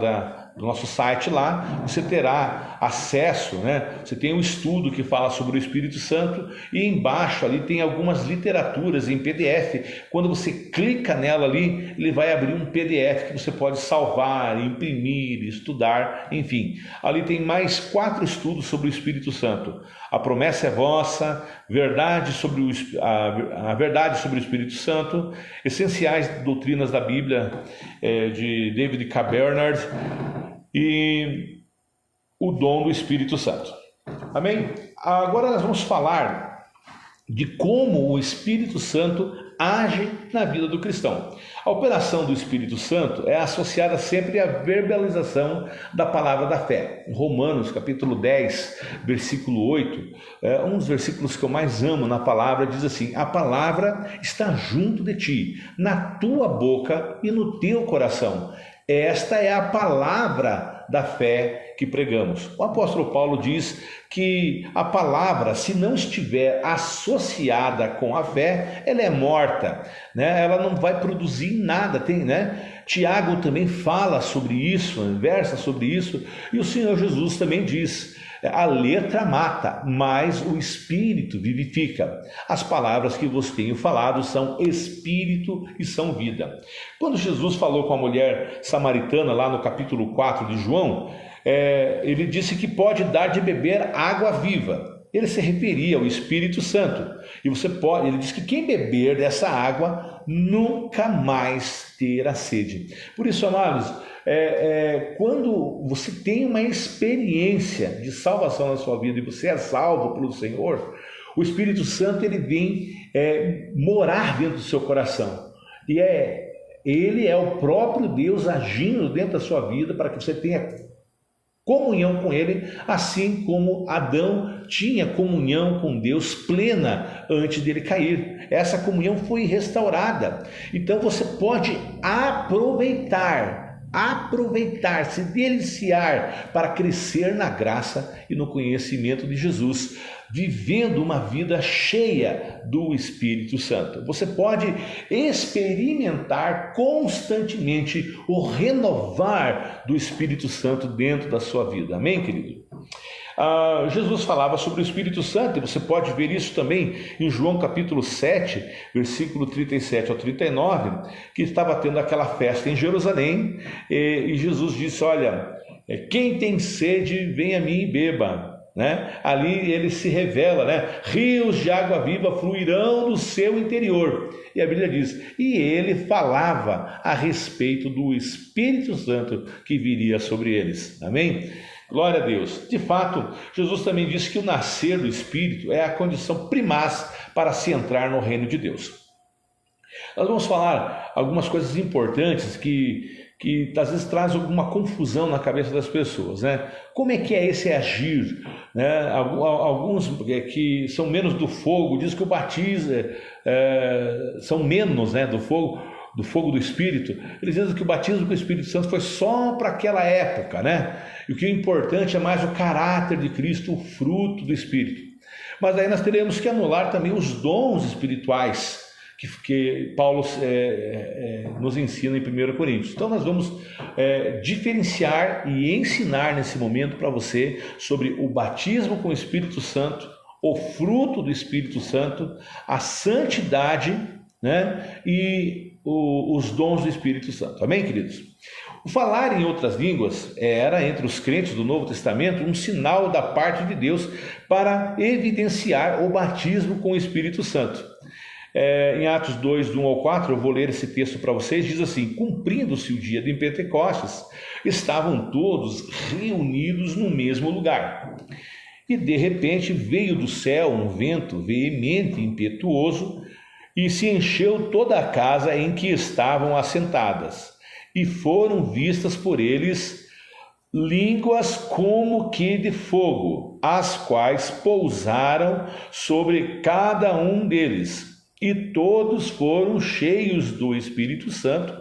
do nosso site lá, você terá acesso, né? Você tem um estudo que fala sobre o Espírito Santo e embaixo ali tem algumas literaturas em PDF. Quando você clica nela ali, ele vai abrir um PDF que você pode salvar, imprimir, estudar, enfim. Ali tem mais 4 estudos sobre o Espírito Santo. A promessa é vossa, verdade sobre a verdade sobre o Espírito Santo, essenciais doutrinas da Bíblia, de David K. Bernard, e o dom do Espírito Santo. Amém? Agora nós vamos falar de como o Espírito Santo age na vida do cristão. A operação do Espírito Santo é associada sempre à verbalização da palavra da fé. Em Romanos, capítulo 10, versículo 8, um dos versículos que eu mais amo na palavra, diz assim, a palavra está junto de ti, na tua boca e no teu coração. Esta é a palavra da fé que pregamos. O apóstolo Paulo diz que a palavra, se não estiver associada com a fé, ela é morta, né? Ela não vai produzir nada, né? Tiago também fala sobre isso, versa sobre isso, e o Senhor Jesus também diz, a letra mata, mas o Espírito vivifica. As palavras que vos tenho falado são Espírito e são vida. Quando Jesus falou com a mulher samaritana, lá no capítulo 4 de João, ele disse que pode dar de beber água viva. Ele se referia ao Espírito Santo. E ele diz que quem beber dessa água nunca mais terá sede. Por isso, amados, quando você tem uma experiência de salvação na sua vida e você é salvo pelo Senhor, o Espírito Santo ele vem morar dentro do seu coração. E ele é o próprio Deus agindo dentro da sua vida para que você tenha comunhão com Ele, assim como Adão tinha comunhão com Deus plena antes dele cair. Essa comunhão foi restaurada. Então você pode aproveitar, se deliciar para crescer na graça e no conhecimento de Jesus, vivendo uma vida cheia do Espírito Santo. Você pode experimentar constantemente o renovar do Espírito Santo dentro da sua vida. Amém, querido? Jesus falava sobre o Espírito Santo, e você pode ver isso também em João capítulo 7, versículo 37 ao 39, que estava tendo aquela festa em Jerusalém, e Jesus disse: olha, quem tem sede, vem a mim e beba. Ali ele se revela, rios de água viva fluirão do seu interior. E a Bíblia diz: e ele falava a respeito do Espírito Santo que viria sobre eles. Amém? Glória a Deus. De fato, Jesus também disse que o nascer do Espírito é a condição primaz para se entrar no reino de Deus. Nós vamos falar algumas coisas importantes que às vezes traz alguma confusão na cabeça das pessoas, Como é que é esse agir? Alguns que são menos do fogo dizem que o batismo são menos do fogo do Espírito. Eles dizem que o batismo com o Espírito Santo foi só para aquela época, E o que é importante é mais o caráter de Cristo, o fruto do Espírito. Mas aí nós teremos que anular também os dons espirituais que Paulo nos ensina em 1 Coríntios. Então nós vamos diferenciar e ensinar nesse momento para você sobre o batismo com o Espírito Santo, o fruto do Espírito Santo, a santidade, e os dons do Espírito Santo. Amém, queridos? O falar em outras línguas era, entre os crentes do Novo Testamento, um sinal da parte de Deus para evidenciar o batismo com o Espírito Santo. Em Atos 2, do 1 ao 4, eu vou ler esse texto para vocês, diz assim: cumprindo-se o dia de Pentecostes, estavam todos reunidos no mesmo lugar. E de repente veio do céu um vento veemente e impetuoso, e se encheu toda a casa em que estavam assentadas, e foram vistas por eles línguas como que de fogo, as quais pousaram sobre cada um deles. E todos foram cheios do Espírito Santo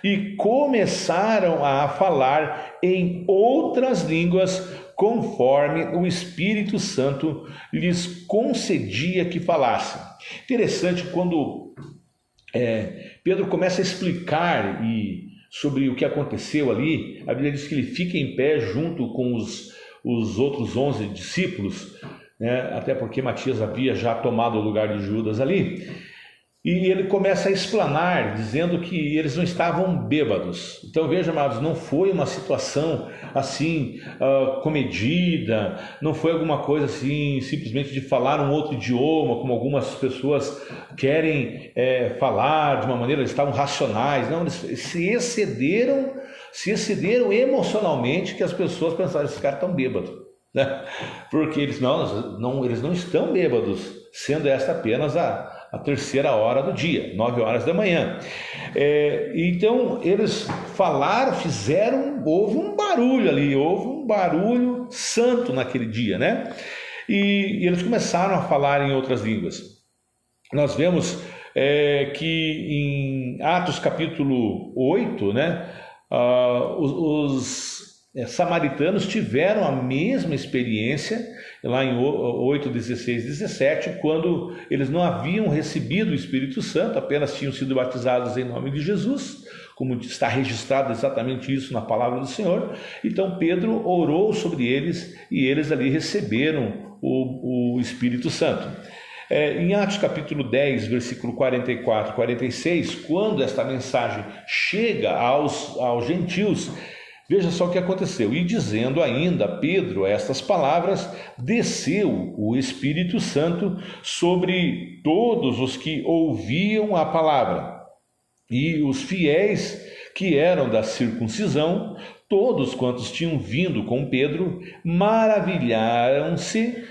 e começaram a falar em outras línguas, conforme o Espírito Santo lhes concedia que falassem. Interessante, quando Pedro começa a explicar sobre o que aconteceu ali, a Bíblia diz que ele fica em pé junto com os outros 11 discípulos, até porque Matias havia já tomado o lugar de Judas ali, e ele começa a explanar, dizendo que eles não estavam bêbados. Então veja, amados, não foi uma situação assim comedida, não foi alguma coisa assim simplesmente de falar um outro idioma, como algumas pessoas querem falar de uma maneira, eles estavam racionais. Não, eles se excederam emocionalmente, que as pessoas pensaram: esses caras estão bêbados. Porque eles não estão bêbados, sendo esta apenas a terceira hora do dia, 9 horas da manhã. Então eles falaram, houve um barulho ali, houve um barulho santo naquele dia, E eles começaram a falar em outras línguas. Nós vemos que em Atos capítulo 8, os samaritanos tiveram a mesma experiência lá em 8, 16, 17, quando eles não haviam recebido o Espírito Santo, apenas tinham sido batizados em nome de Jesus, como está registrado exatamente isso na palavra do Senhor. Então Pedro orou sobre eles e eles ali receberam o Espírito Santo. Em Atos capítulo 10, versículo 44 e 46, quando esta mensagem chega aos gentios, veja só o que aconteceu. E dizendo ainda Pedro estas palavras, desceu o Espírito Santo sobre todos os que ouviam a palavra. E os fiéis que eram da circuncisão, todos quantos tinham vindo com Pedro, maravilhavam-se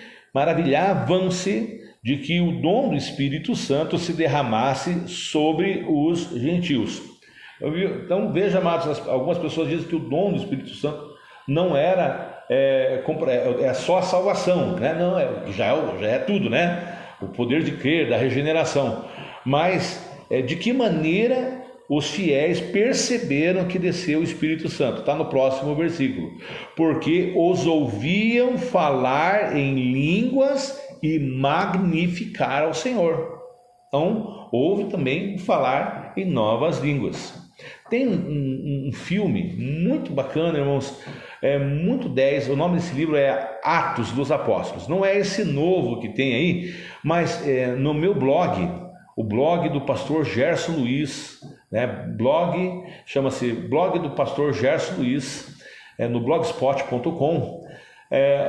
de que o dom do Espírito Santo se derramasse sobre os gentios. Então veja, amados, algumas pessoas dizem que o dom do Espírito Santo não era é só a salvação, né? Não, já é tudo, né? O poder de crer, da regeneração. Mas de que maneira os fiéis perceberam que desceu o Espírito Santo? Está no próximo versículo. Porque os ouviam falar em línguas e magnificar ao Senhor. Então, houve também falar em novas línguas. Tem um filme muito bacana, irmãos, muito 10, o nome desse livro é Atos dos Apóstolos. Não é esse novo que tem aí, mas no meu blog, o blog do pastor Gerson Luiz, né? Chama-se Blog do Pastor Gerson Luiz, no blogspot.com,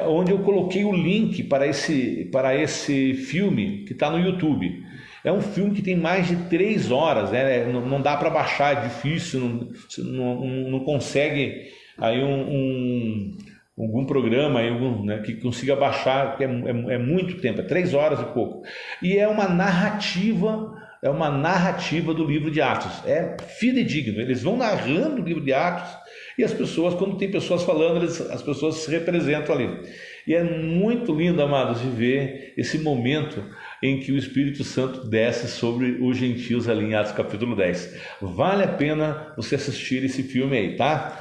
onde eu coloquei o link para esse filme que está no YouTube. É um filme que tem mais de 3 horas, né? Não dá para baixar, é difícil, não consegue aí algum programa aí, né, que consiga baixar, porque é muito tempo, é 3 horas e pouco. E é uma narrativa do livro de Atos, é fidedigno, eles vão narrando o livro de Atos e as pessoas, quando tem pessoas falando, as pessoas se representam ali. E é muito lindo, amados, de ver esse momento em que o Espírito Santo desce sobre os gentios ali em Atos capítulo 10. Vale a pena você assistir esse filme aí, tá?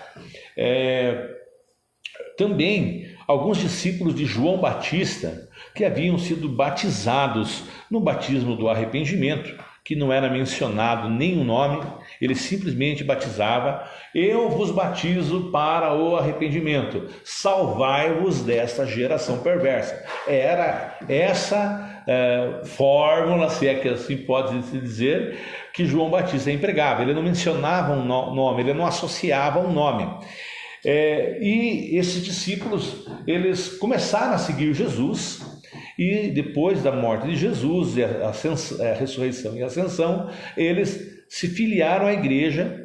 Também alguns discípulos de João Batista que haviam sido batizados no batismo do arrependimento, que não era mencionado nenhum nome, ele simplesmente batizava: eu vos batizo para o arrependimento, salvai-vos desta geração perversa. Era essa fórmula, se é que assim pode se dizer, que João Batista empregava. Ele não mencionava um nome, ele não associava um nome. E esses discípulos, eles começaram a seguir Jesus, e depois da morte de Jesus, a ressurreição e a ascensão, eles se filiaram à igreja,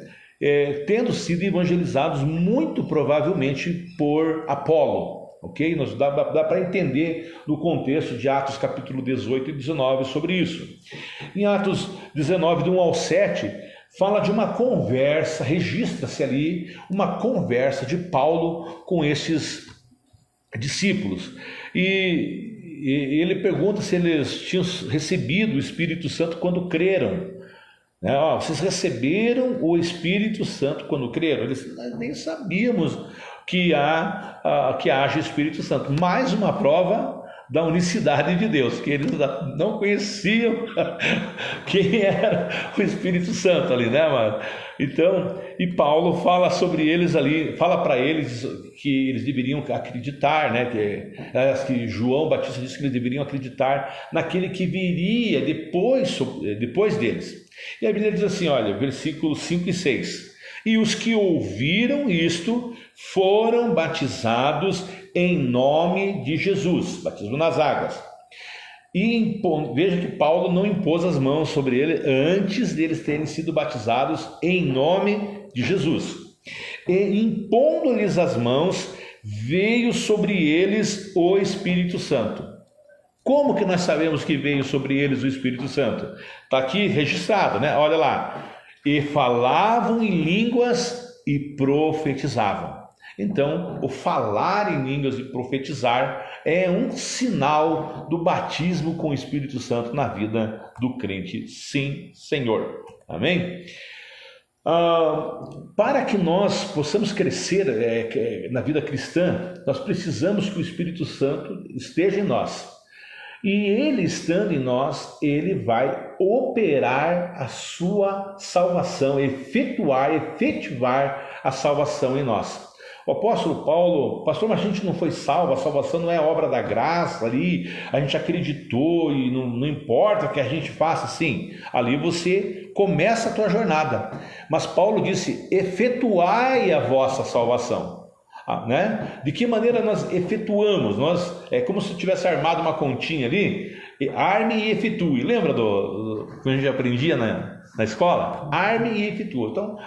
tendo sido evangelizados muito provavelmente por Apolo. Ok? Dá para entender no contexto de Atos capítulo 18 e 19 sobre isso. Em Atos 19, do 1 ao 7, fala de uma conversa, registra-se ali uma conversa de Paulo com esses discípulos. E ele pergunta se eles tinham recebido o Espírito Santo quando creram. Vocês receberam o Espírito Santo quando creram? Eles: nós nem sabíamos que haja Espírito Santo. Mais uma prova da unicidade de Deus, que eles não conheciam quem era o Espírito Santo ali, né, mano? Então, e Paulo fala sobre eles ali, fala para eles que eles deveriam acreditar, né? Que João Batista disse que eles deveriam acreditar naquele que viria depois deles. E a Bíblia diz assim, olha, versículos 5 e 6. E os que ouviram isto foram batizados em nome de Jesus, batismo nas águas. E veja que Paulo não impôs as mãos sobre ele antes deles terem sido batizados em nome de Jesus. E impondo-lhes as mãos, veio sobre eles o Espírito Santo. Como que nós sabemos que veio sobre eles o Espírito Santo? Está aqui registrado, né? Olha lá. E falavam em línguas e profetizavam. Então, o falar em línguas e profetizar é um sinal do batismo com o Espírito Santo na vida do crente. Sim, Senhor. Amém? Para que nós possamos crescer na vida cristã, nós precisamos que o Espírito Santo esteja em nós. E ele estando em nós, ele vai operar a sua salvação, efetivar a salvação em nós. O apóstolo Paulo: pastor, mas a gente não foi salvo, a salvação não é obra da graça ali, a gente acreditou e não importa o que a gente faça. Sim, ali você começa a tua jornada. Mas Paulo disse: efetuai a vossa salvação. Né? De que maneira nós efetuamos? É como se tivesse armado uma continha ali, arme e efetue. Lembra do que a gente aprendia na escola? Arme e efetua. Então,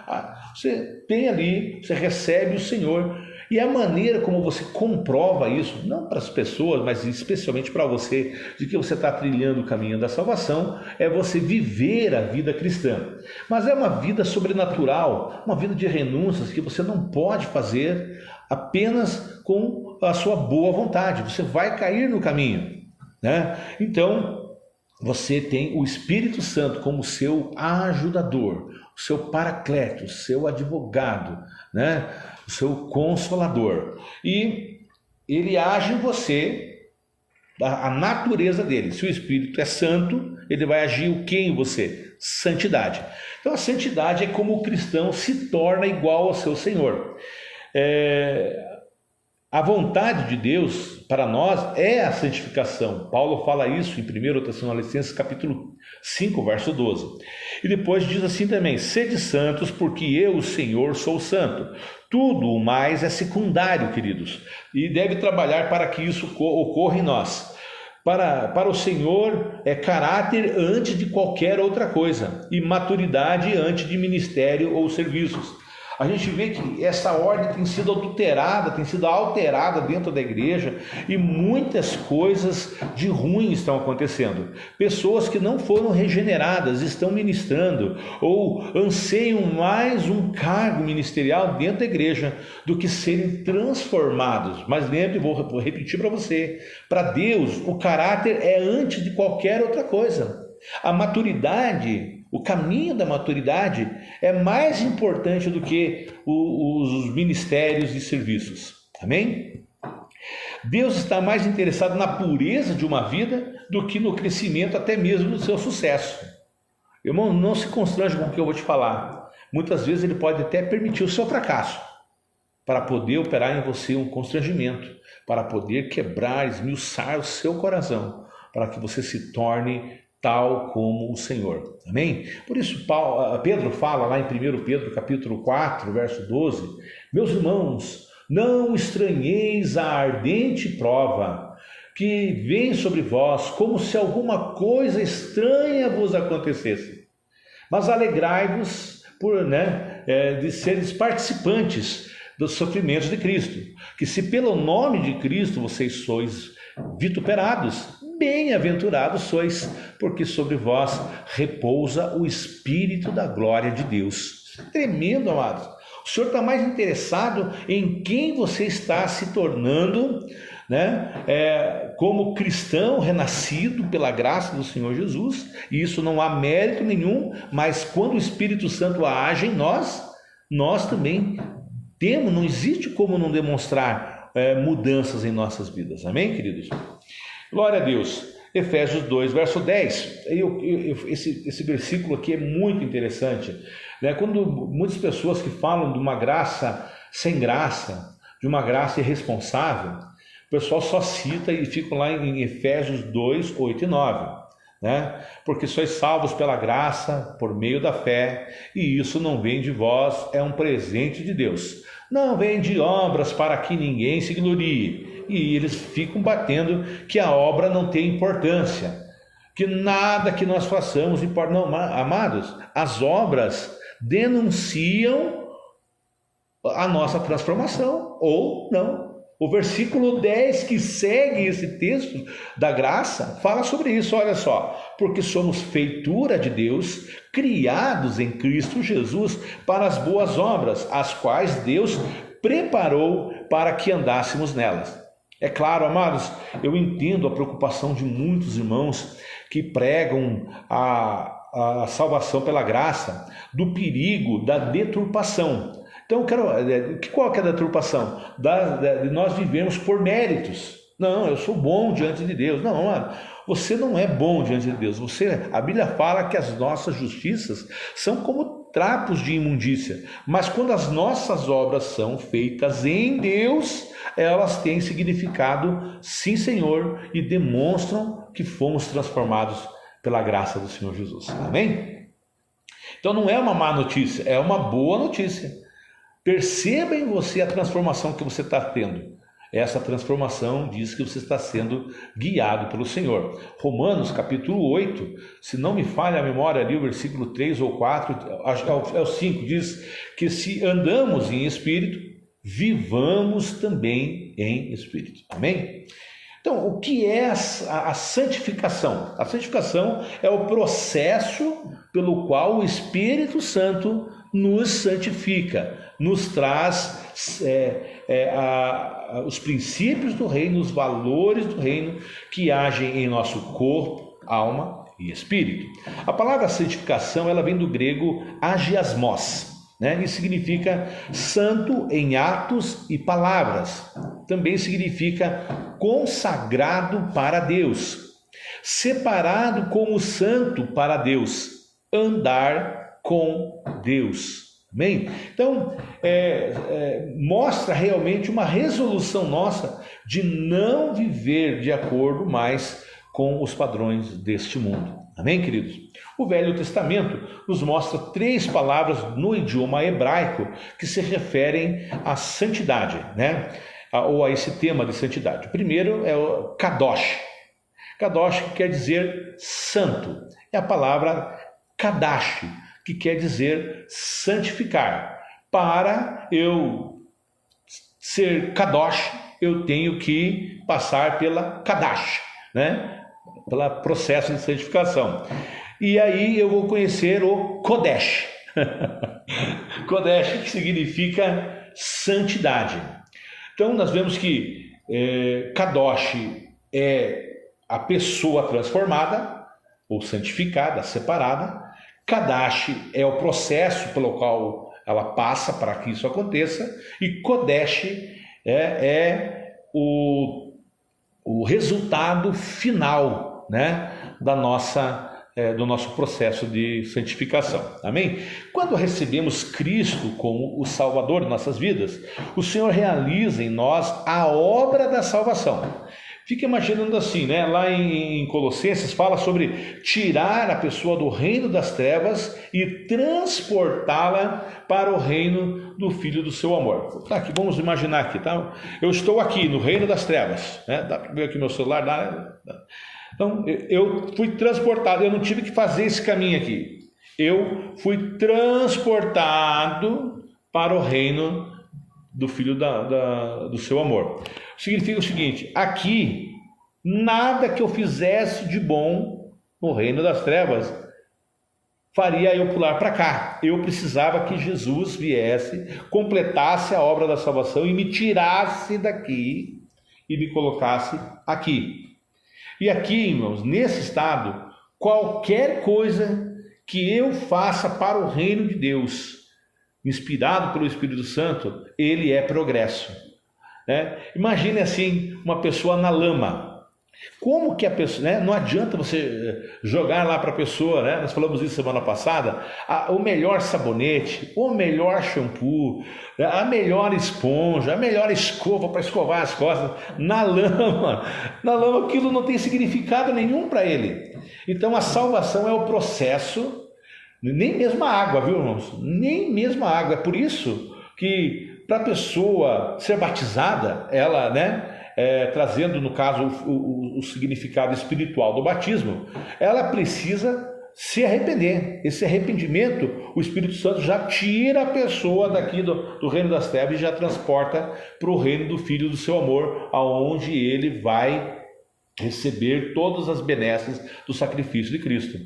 você tem ali, você recebe o Senhor. E a maneira como você comprova isso, não para as pessoas, mas especialmente para você, de que você está trilhando o caminho da salvação, é você viver a vida cristã. Mas é uma vida sobrenatural, uma vida de renúncias que você não pode fazer apenas com a sua boa vontade, você vai cair no caminho, né? Então, você tem o Espírito Santo como seu ajudador, o seu paracleto, o seu advogado, né? O seu consolador. E ele age em você, a natureza dele. Se o Espírito é santo, ele vai agir o que em você? Santidade. Então a santidade é como o cristão se torna igual ao seu Senhor. A vontade de Deus para nós é a santificação. Paulo fala isso em 1 Tessalonicenses capítulo 5, verso 12. E depois diz assim também: sede santos, porque eu, o Senhor, sou santo. Tudo o mais é secundário, queridos, e deve trabalhar para que isso ocorra em nós. Para o Senhor é caráter antes de qualquer outra coisa, e maturidade antes de ministério ou serviços. A gente vê que essa ordem tem sido adulterada, tem sido alterada dentro da igreja, e muitas coisas de ruim estão acontecendo. Pessoas que não foram regeneradas estão ministrando ou anseiam mais um cargo ministerial dentro da igreja do que serem transformados. Mas lembre, vou repetir para você, para Deus o caráter é antes de qualquer outra coisa. A maturidade, o caminho da maturidade é mais importante do que os ministérios e serviços. Amém? Deus está mais interessado na pureza de uma vida do que no crescimento, até mesmo do seu sucesso. Irmão, não se constrange com o que eu vou te falar. Muitas vezes ele pode até permitir o seu fracasso para poder operar em você um constrangimento, para poder quebrar, esmiuçar o seu coração, para que você se torne tal como o Senhor. Amém? Por isso Pedro fala lá em 1 Pedro capítulo 4, verso 12: meus irmãos, não estranheis a ardente prova que vem sobre vós, como se alguma coisa estranha vos acontecesse. Mas alegrai-vos de seres participantes dos sofrimentos de Cristo, que se pelo nome de Cristo vocês sois vituperados, bem-aventurados sois, porque sobre vós repousa o Espírito da glória de Deus. Tremendo, amados. O Senhor está mais interessado em quem você está se tornando, como cristão renascido pela graça do Senhor Jesus. E isso não há mérito nenhum, mas quando o Espírito Santo age em nós também temos, não existe como não demonstrar mudanças em nossas vidas. Amém, queridos? Glória a Deus. Efésios 2, verso 10. Esse versículo aqui é muito interessante. Quando muitas pessoas que falam de uma graça sem graça, de uma graça irresponsável, o pessoal só cita e fica lá em Efésios 2, 8 e 9. Porque sois salvos pela graça, por meio da fé, e isso não vem de vós, é um presente de Deus. Não vem de obras para que ninguém se glorie. E eles ficam batendo que a obra não tem importância, que nada que nós façamos importa. Não, amados, as obras denunciam a nossa transformação, ou não. O versículo 10 que segue esse texto da graça fala sobre isso, olha só: porque somos feitura de Deus, criados em Cristo Jesus para as boas obras, as quais Deus preparou para que andássemos nelas. É claro, amados, eu entendo a preocupação de muitos irmãos que pregam a salvação pela graça, do perigo da deturpação. Então, qual que é a deturpação? De nós vivemos por méritos. Não, eu sou bom diante de Deus. Não, mano, você não é bom diante de Deus. A Bíblia fala que as nossas justiças são como trapos de imundícia. Mas quando as nossas obras são feitas em Deus, elas têm significado, sim, Senhor, e demonstram que fomos transformados pela graça do Senhor Jesus. Amém? Então não é uma má notícia, é uma boa notícia. Perceba em você a transformação que você está tendo. Essa transformação diz que você está sendo guiado pelo Senhor. Romanos capítulo 8, se não me falha a memória ali, o versículo 3 ou 4, acho que é o 5, diz que se andamos em espírito, vivamos também em espírito. Amém? Então, o que é a santificação? A santificação é o processo pelo qual o Espírito Santo nos santifica, nos traz os princípios do reino, os valores do reino que agem em nosso corpo, alma e espírito. A palavra santificação, ela vem do grego agiasmos, né? E significa santo em atos e palavras. Também significa consagrado para Deus, separado como santo para Deus, andar com Deus. Amém? Então, mostra realmente uma resolução nossa de não viver de acordo mais com os padrões deste mundo. Amém, queridos? O Velho Testamento nos mostra 3 palavras no idioma hebraico que se referem à santidade, né? Ou a esse tema de santidade. O primeiro é o Kadosh. Kadosh, que quer dizer santo. É a palavra Kadash, que quer dizer santificar. Para eu ser Kadosh, eu tenho que passar pela Kadash, né? Pelo processo de santificação. E aí eu vou conhecer o Kodesh. Kodesh, que significa santidade. Então nós vemos que Kadosh é a pessoa transformada, ou santificada, separada. Kadash é o processo pelo qual ela passa para que isso aconteça. E Kodesh é o resultado final, né, do nosso processo de santificação. Amém? Quando recebemos Cristo como o Salvador de nossas vidas, o Senhor realiza em nós a obra da salvação. Fica imaginando assim, né? Lá em Colossenses fala sobre tirar a pessoa do reino das trevas e transportá-la para o reino do Filho do seu amor. Tá, aqui, vamos imaginar aqui, tá? Eu estou aqui no reino das trevas, né? Dá para ver aqui meu celular? Dá. Então, eu fui transportado, eu não tive que fazer esse caminho aqui. Eu fui transportado para o reino do Filho do seu amor. Significa o seguinte: aqui, nada que eu fizesse de bom no reino das trevas faria eu pular para cá. Eu precisava que Jesus viesse, completasse a obra da salvação e me tirasse daqui e me colocasse aqui. E aqui, irmãos, nesse estado, qualquer coisa que eu faça para o reino de Deus, inspirado pelo Espírito Santo, ele é progresso. Né? Imagine assim, uma pessoa na lama. Como que a pessoa, né? Não adianta você jogar lá para a pessoa, né? Nós falamos isso semana passada, o melhor sabonete, o melhor shampoo, a melhor esponja, a melhor escova para escovar as costas, na lama. Na lama aquilo não tem significado nenhum para ele. Então a salvação é o processo, nem mesmo a água, viu, irmãos? Nem mesmo a água. É por isso que para a pessoa ser batizada, ela, né? Trazendo, no caso, o significado espiritual do batismo, ela precisa se arrepender. Esse arrependimento, o Espírito Santo já tira a pessoa daqui do reino das trevas e já transporta para o reino do Filho do seu amor, aonde ele vai receber todas as benesses do sacrifício de Cristo.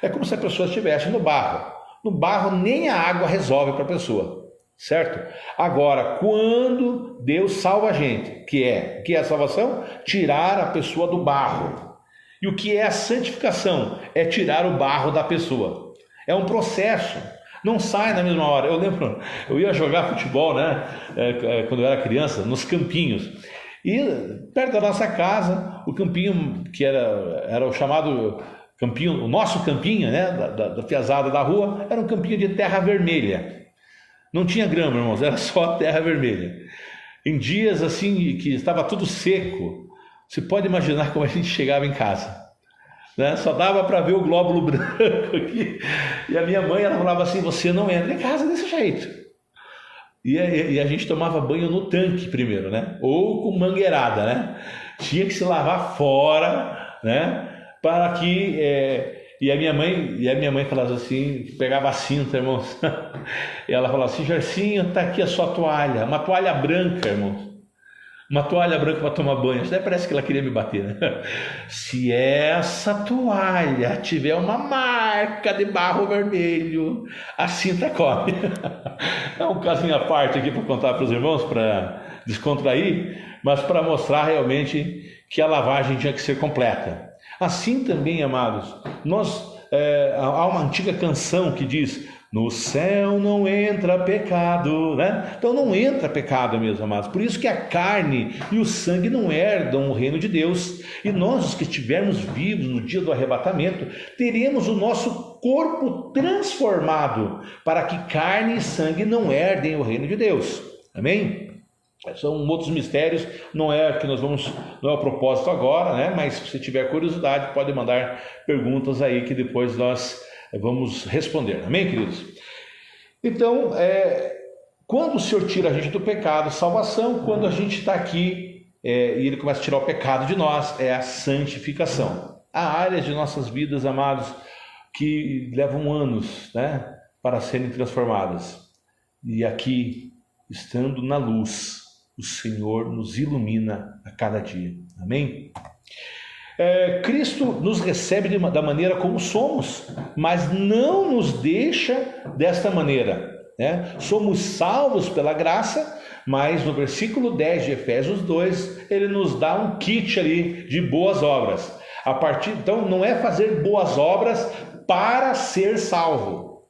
É como se a pessoa estivesse no barro. No barro nem a água resolve para a pessoa. Certo? Agora, quando Deus salva a gente, que é a salvação? Tirar a pessoa do barro. E o que é a santificação? É tirar o barro da pessoa. É um processo. Não sai na mesma hora. Eu lembro, eu ia jogar futebol, né? Quando eu era criança, nos campinhos. E perto da nossa casa, o campinho que era o chamado campinho, o nosso campinho, né? Da piazada da rua, era um campinho de terra vermelha. Não tinha grama, irmãos, era só terra vermelha. Em dias assim que estava tudo seco, você pode imaginar como a gente chegava em casa, né? Só dava para ver o glóbulo branco aqui. E a minha mãe, ela falava assim: você não entra em casa desse jeito. E a gente tomava banho no tanque primeiro, né? Ou com mangueirada, né? Tinha que se lavar fora, né? Para que... E a minha mãe falava assim, pegava a cinta, irmãos, e ela falava assim: Gercinho, tá aqui a sua toalha, uma toalha branca, irmãos. Uma toalha branca para tomar banho. Até parece que ela queria me bater, né? Se essa toalha tiver uma marca de barro vermelho, a cinta corre. É um casinho à parte aqui para contar para os irmãos, para descontrair, mas para mostrar realmente que a lavagem tinha que ser completa. Assim também, amados, há uma antiga canção que diz: no céu não entra pecado, né? Então não entra pecado, meus amados. Por isso que a carne e o sangue não herdam o reino de Deus. E nós, os que estivermos vivos no dia do arrebatamento, teremos o nosso corpo transformado para que carne e sangue não herdem o reino de Deus. Amém? São outros mistérios, não é o propósito agora, né? Mas se tiver curiosidade, pode mandar perguntas aí que depois nós vamos responder. Amém, queridos? Então, quando o Senhor tira a gente do pecado, salvação, quando a gente está aqui e Ele começa a tirar o pecado de nós, é a santificação. Há áreas de nossas vidas, amados, que levam anos, né, para serem transformadas. E aqui, estando na luz, o Senhor nos ilumina a cada dia. Amém? Cristo nos recebe da maneira como somos, mas não nos deixa desta maneira, né? Somos salvos pela graça, mas no versículo 10 de Efésios 2, ele nos dá um kit ali de boas obras. Então, não é fazer boas obras para ser salvo.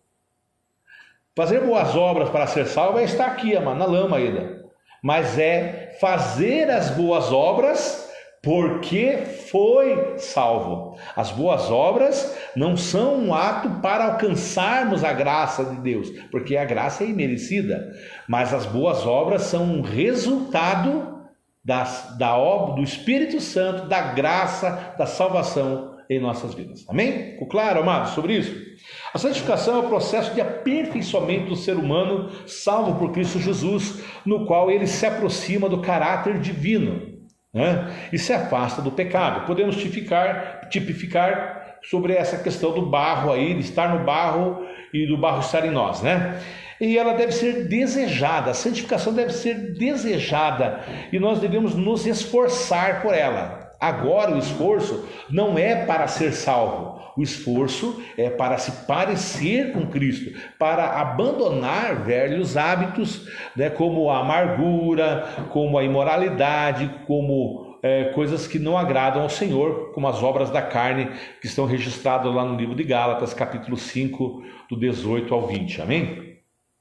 Fazer boas obras para ser salvo é estar aqui, na lama ainda. Mas é fazer as boas obras porque foi salvo. As boas obras não são um ato para alcançarmos a graça de Deus, porque a graça é imerecida, mas as boas obras são um resultado da obra do Espírito Santo, da graça, da salvação em nossas vidas. Amém? Ficou claro, amados, sobre isso? A santificação é o processo de aperfeiçoamento do ser humano salvo por Cristo Jesus, no qual ele se aproxima do caráter divino, né? E se afasta do pecado. Podemos tipificar sobre essa questão do barro aí, de estar no barro e do barro estar em nós, né? E ela deve ser desejada, a santificação deve ser desejada e nós devemos nos esforçar por ela. Agora o esforço não é para ser salvo, o esforço é para se parecer com Cristo, para abandonar velhos hábitos, né, como a amargura, como a imoralidade, como coisas que não agradam ao Senhor, como as obras da carne que estão registradas lá no livro de Gálatas, capítulo 5, do 18 ao 20. Amém?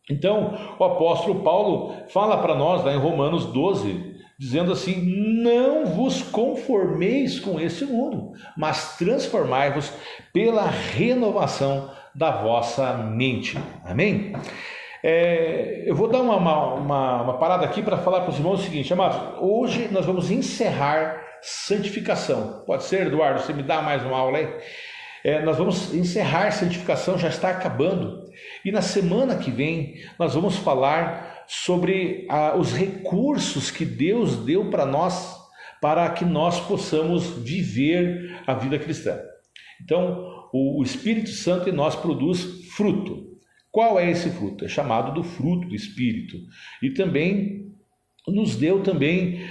Então, o apóstolo Paulo fala para nós, lá em Romanos 12, dizendo assim: não vos conformeis com esse mundo, mas transformai-vos pela renovação da vossa mente. Amém? Eu vou dar uma parada aqui para falar para os irmãos o seguinte, amados: hoje nós vamos encerrar santificação. Pode ser, Eduardo, você me dá mais uma aula aí? Nós vamos encerrar santificação, já está acabando. E na semana que vem nós vamos falar sobre os recursos que Deus deu para nós, para que nós possamos viver a vida cristã. Então, o Espírito Santo em nós produz fruto. Qual é esse fruto? É chamado do fruto do Espírito. E também nos deu também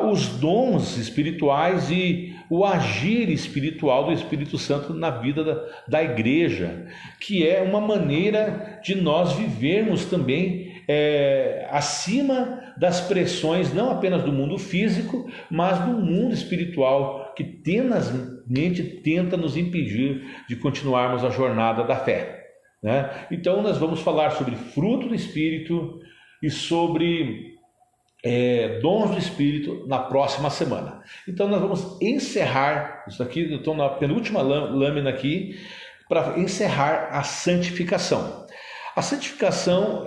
os dons espirituais e o agir espiritual do Espírito Santo na vida da igreja, que é uma maneira de nós vivermos também acima das pressões, não apenas do mundo físico, mas do mundo espiritual, que tenazmente tenta nos impedir de continuarmos a jornada da fé, né? Então nós vamos falar sobre fruto do Espírito e sobre dons do Espírito na próxima semana. Então nós vamos encerrar isso aqui. Eu estou na penúltima lâmina aqui para encerrar a santificação. A santificação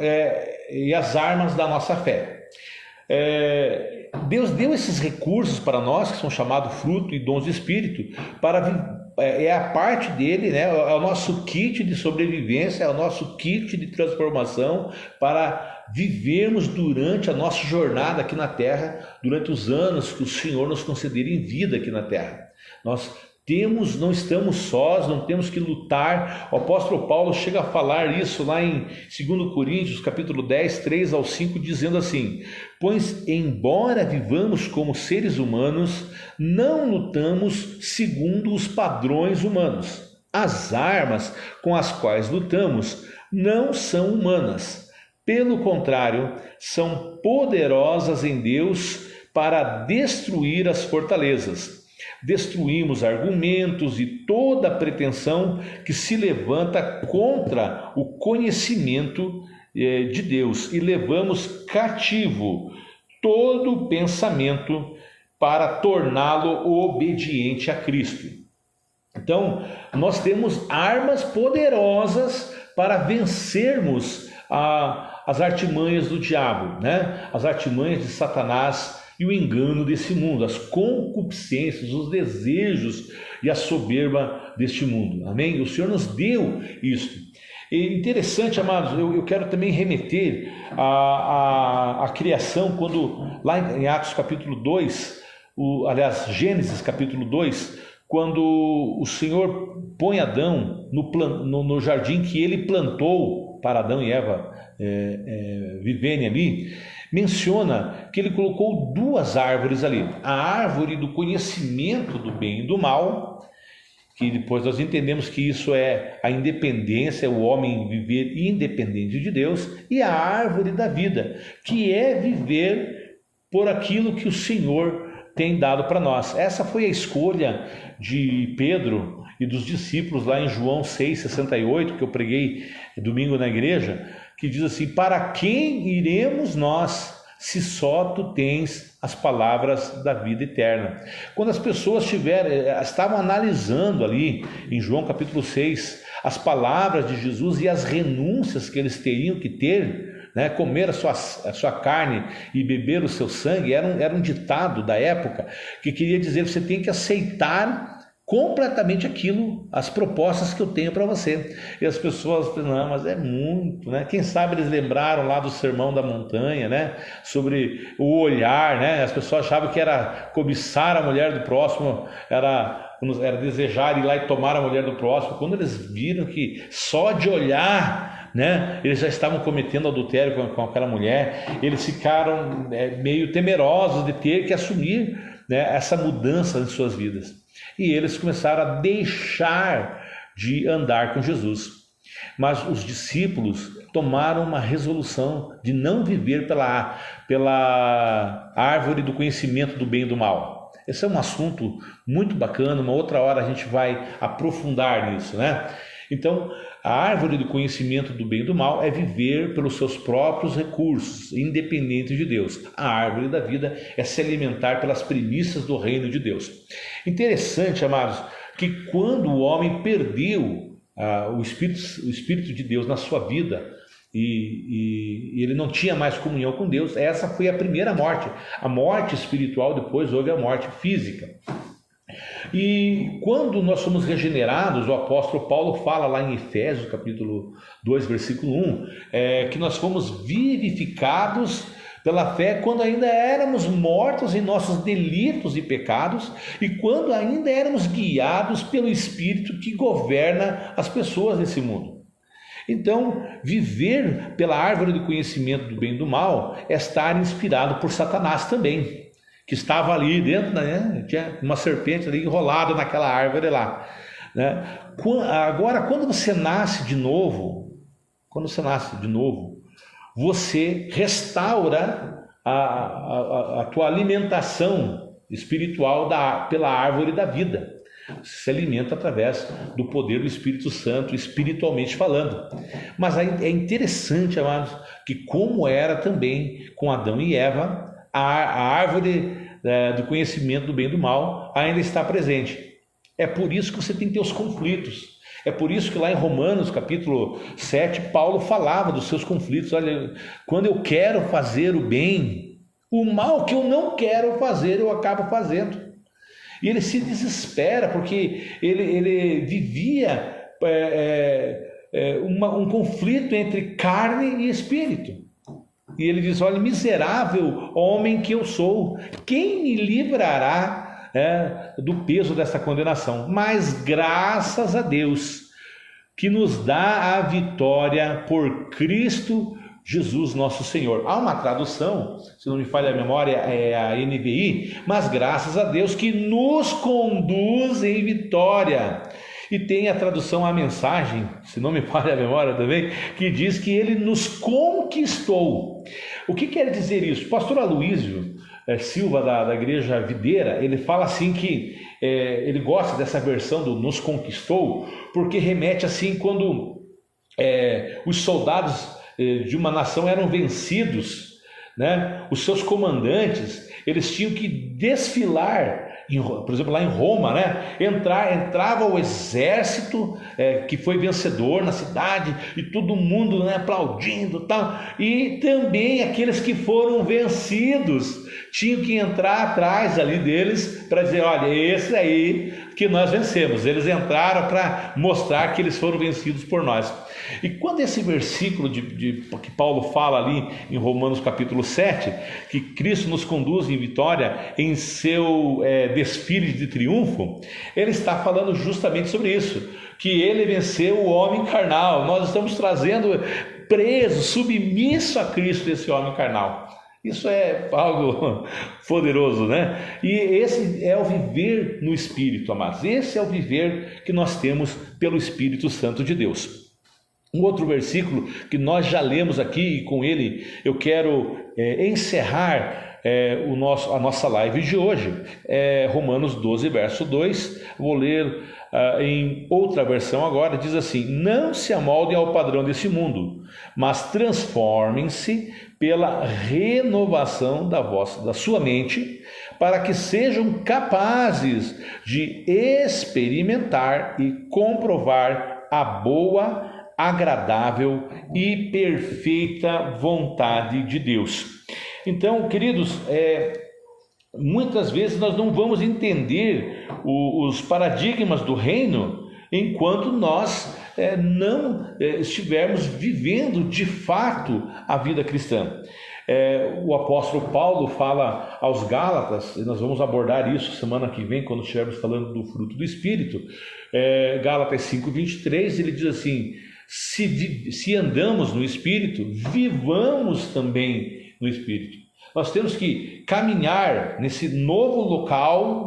e as armas da nossa fé. Deus deu esses recursos para nós, que são chamados fruto e dons do Espírito, é a parte dele, né? É o nosso kit de sobrevivência, é o nosso kit de transformação para vivermos durante a nossa jornada aqui na Terra, durante os anos que o Senhor nos conceder em vida aqui na Terra. Nós não estamos sós, não temos que lutar. O apóstolo Paulo chega a falar isso lá em 2 Coríntios, capítulo 10, 3 ao 5, dizendo assim: pois embora vivamos como seres humanos, não lutamos segundo os padrões humanos. As armas com as quais lutamos não são humanas. Pelo contrário, são poderosas em Deus para destruir as fortalezas. Destruímos argumentos e toda pretensão que se levanta contra o conhecimento de Deus e levamos cativo todo pensamento para torná-lo obediente a Cristo. Então, nós temos armas poderosas para vencermos as artimanhas do diabo, né? As artimanhas de Satanás e o engano desse mundo, as concupiscências, os desejos e a soberba deste mundo. Amém? O Senhor nos deu isto. E interessante, amados, eu quero também remeter à criação, quando lá em Atos capítulo 2, Gênesis capítulo 2, quando o Senhor põe Adão no jardim que ele plantou para Adão e Eva viverem ali, menciona que ele colocou duas árvores ali: a árvore do conhecimento do bem e do mal, que depois nós entendemos que isso é a independência, o homem viver independente de Deus, e a árvore da vida, que é viver por aquilo que o Senhor tem dado para nós. Essa foi a escolha de Pedro e dos discípulos lá em João 6,68, que eu preguei domingo na igreja, que diz assim: para quem iremos nós, se só tu tens as palavras da vida eterna? Quando as pessoas estavam analisando ali em João capítulo 6 as palavras de Jesus e as renúncias que eles teriam que ter, né, comer a sua carne e beber o seu sangue, era um ditado da época que queria dizer: você tem que aceitar completamente aquilo, as propostas que eu tenho para você. E as pessoas pensam: não, mas é muito, né? Quem sabe eles lembraram lá do Sermão da Montanha, né? Sobre o olhar, né? As pessoas achavam que era cobiçar a mulher do próximo, era desejar ir lá e tomar a mulher do próximo. Quando eles viram que só de olhar, né, eles já estavam cometendo adultério com aquela mulher, eles ficaram meio temerosos de ter que assumir, né, essa mudança em suas vidas. E eles começaram a deixar de andar com Jesus. Mas os discípulos tomaram uma resolução de não viver pela árvore do conhecimento do bem e do mal. Esse é um assunto muito bacana, uma outra hora a gente vai aprofundar nisso, né? Então, a árvore do conhecimento do bem e do mal é viver pelos seus próprios recursos, independente de Deus. A árvore da vida é se alimentar pelas premissas do reino de Deus. Interessante, amados, que quando o homem perdeu o Espírito de Deus na sua vida e ele não tinha mais comunhão com Deus, essa foi a primeira morte. A morte espiritual, depois houve a morte física. E quando nós somos regenerados, o apóstolo Paulo fala lá em Efésios capítulo 2, versículo 1, que nós fomos vivificados pela fé quando ainda éramos mortos em nossos delitos e pecados e quando ainda éramos guiados pelo Espírito que governa as pessoas desse mundo. Então, viver pela árvore do conhecimento do bem e do mal é estar inspirado por Satanás também, que estava ali dentro, né? Tinha uma serpente ali enrolada naquela árvore lá, né? Agora, quando você nasce de novo, você restaura a tua alimentação espiritual pela árvore da vida. Você se alimenta através do poder do Espírito Santo, espiritualmente falando. Mas é interessante, amados, que como era também com Adão e Eva, a árvore do conhecimento do bem e do mal ainda está presente. É por isso que você tem que ter os conflitos. É por isso que lá em Romanos capítulo 7, Paulo falava dos seus conflitos. Olha, quando eu quero fazer o bem, o mal que eu não quero fazer, eu acabo fazendo. E ele se desespera, porque ele vivia um conflito entre carne e espírito. E ele diz: olha, miserável homem que eu sou, quem me livrará do peso dessa condenação. Mas graças a Deus que nos dá a vitória por Cristo Jesus nosso Senhor. Há uma tradução, se não me falha a memória, é a NVI, mas graças a Deus que nos conduz em vitória. E tem a tradução A Mensagem, se não me falha a memória também, que diz que ele nos conquistou. O que quer dizer isso? O pastor Aloísio Silva, da Igreja Videira, ele fala assim que ele gosta dessa versão do nos conquistou, porque remete assim quando os soldados de uma nação eram vencidos, né? Os seus comandantes, eles tinham que desfilar, por exemplo, lá em Roma, né? Entrava o exército que foi vencedor na cidade e todo mundo, né, aplaudindo e tal, e também aqueles que foram vencidos tinham que entrar atrás ali deles para dizer, olha, esse aí que nós vencemos. Eles entraram para mostrar que eles foram vencidos por nós. E quando esse versículo que Paulo fala ali em Romanos capítulo 7, que Cristo nos conduz em vitória em seu desfile de triunfo, ele está falando justamente sobre isso, que ele venceu o homem carnal. Nós estamos trazendo preso, submisso a Cristo esse homem carnal. Isso é algo poderoso, né? E esse é o viver no Espírito, amados. Esse é o viver que nós temos pelo Espírito Santo de Deus. Um outro versículo que nós já lemos aqui, e com ele eu quero encerrar a nossa live de hoje, Romanos 12, verso 2. Vou ler em outra versão agora, diz assim: não se amoldem ao padrão desse mundo, mas transformem-se pela renovação da sua mente, para que sejam capazes de experimentar e comprovar a boa, agradável e perfeita vontade de Deus. Então, queridos, muitas vezes nós não vamos entender os paradigmas do reino enquanto nós não estivermos vivendo de fato a vida cristã. O apóstolo Paulo fala aos Gálatas, e nós vamos abordar isso semana que vem, quando estivermos falando do fruto do Espírito. Gálatas 5:23, ele diz assim: se andamos no Espírito, vivamos também no Espírito. Nós temos que caminhar nesse novo local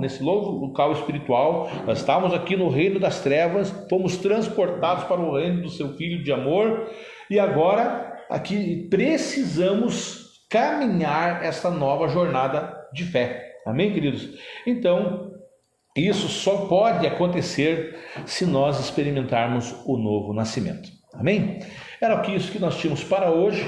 espiritual. Nós estávamos aqui no reino das trevas, fomos transportados para o reino do seu Filho de amor, e agora aqui precisamos caminhar essa nova jornada de fé. Amém, queridos? Então, isso só pode acontecer se nós experimentarmos o novo nascimento. Amém? Era isso que nós tínhamos para hoje.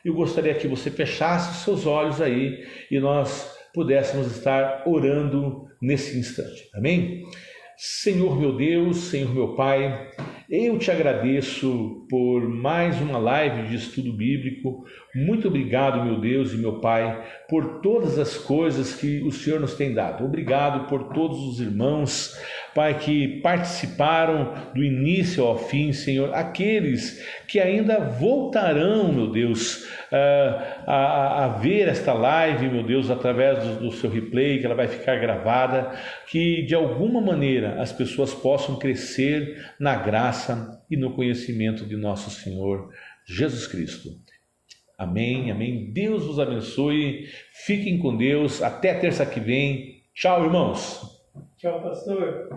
Eu gostaria que você fechasse os seus olhos aí e nós pudéssemos estar orando nesse instante. Amém? Senhor meu Deus, Senhor meu Pai, eu te agradeço por mais uma live de estudo bíblico. Muito obrigado, meu Deus e meu Pai, por todas as coisas que o Senhor nos tem dado. Obrigado por todos os irmãos, Pai, que participaram do início ao fim, Senhor. Aqueles que ainda voltarão, meu Deus, a ver esta live, meu Deus, através do seu replay, que ela vai ficar gravada, que de alguma maneira as pessoas possam crescer na graça e no conhecimento de nosso Senhor Jesus Cristo. Amém, amém. Deus vos abençoe. Fiquem com Deus. Até terça que vem. Tchau, irmãos. Tchau, pastor.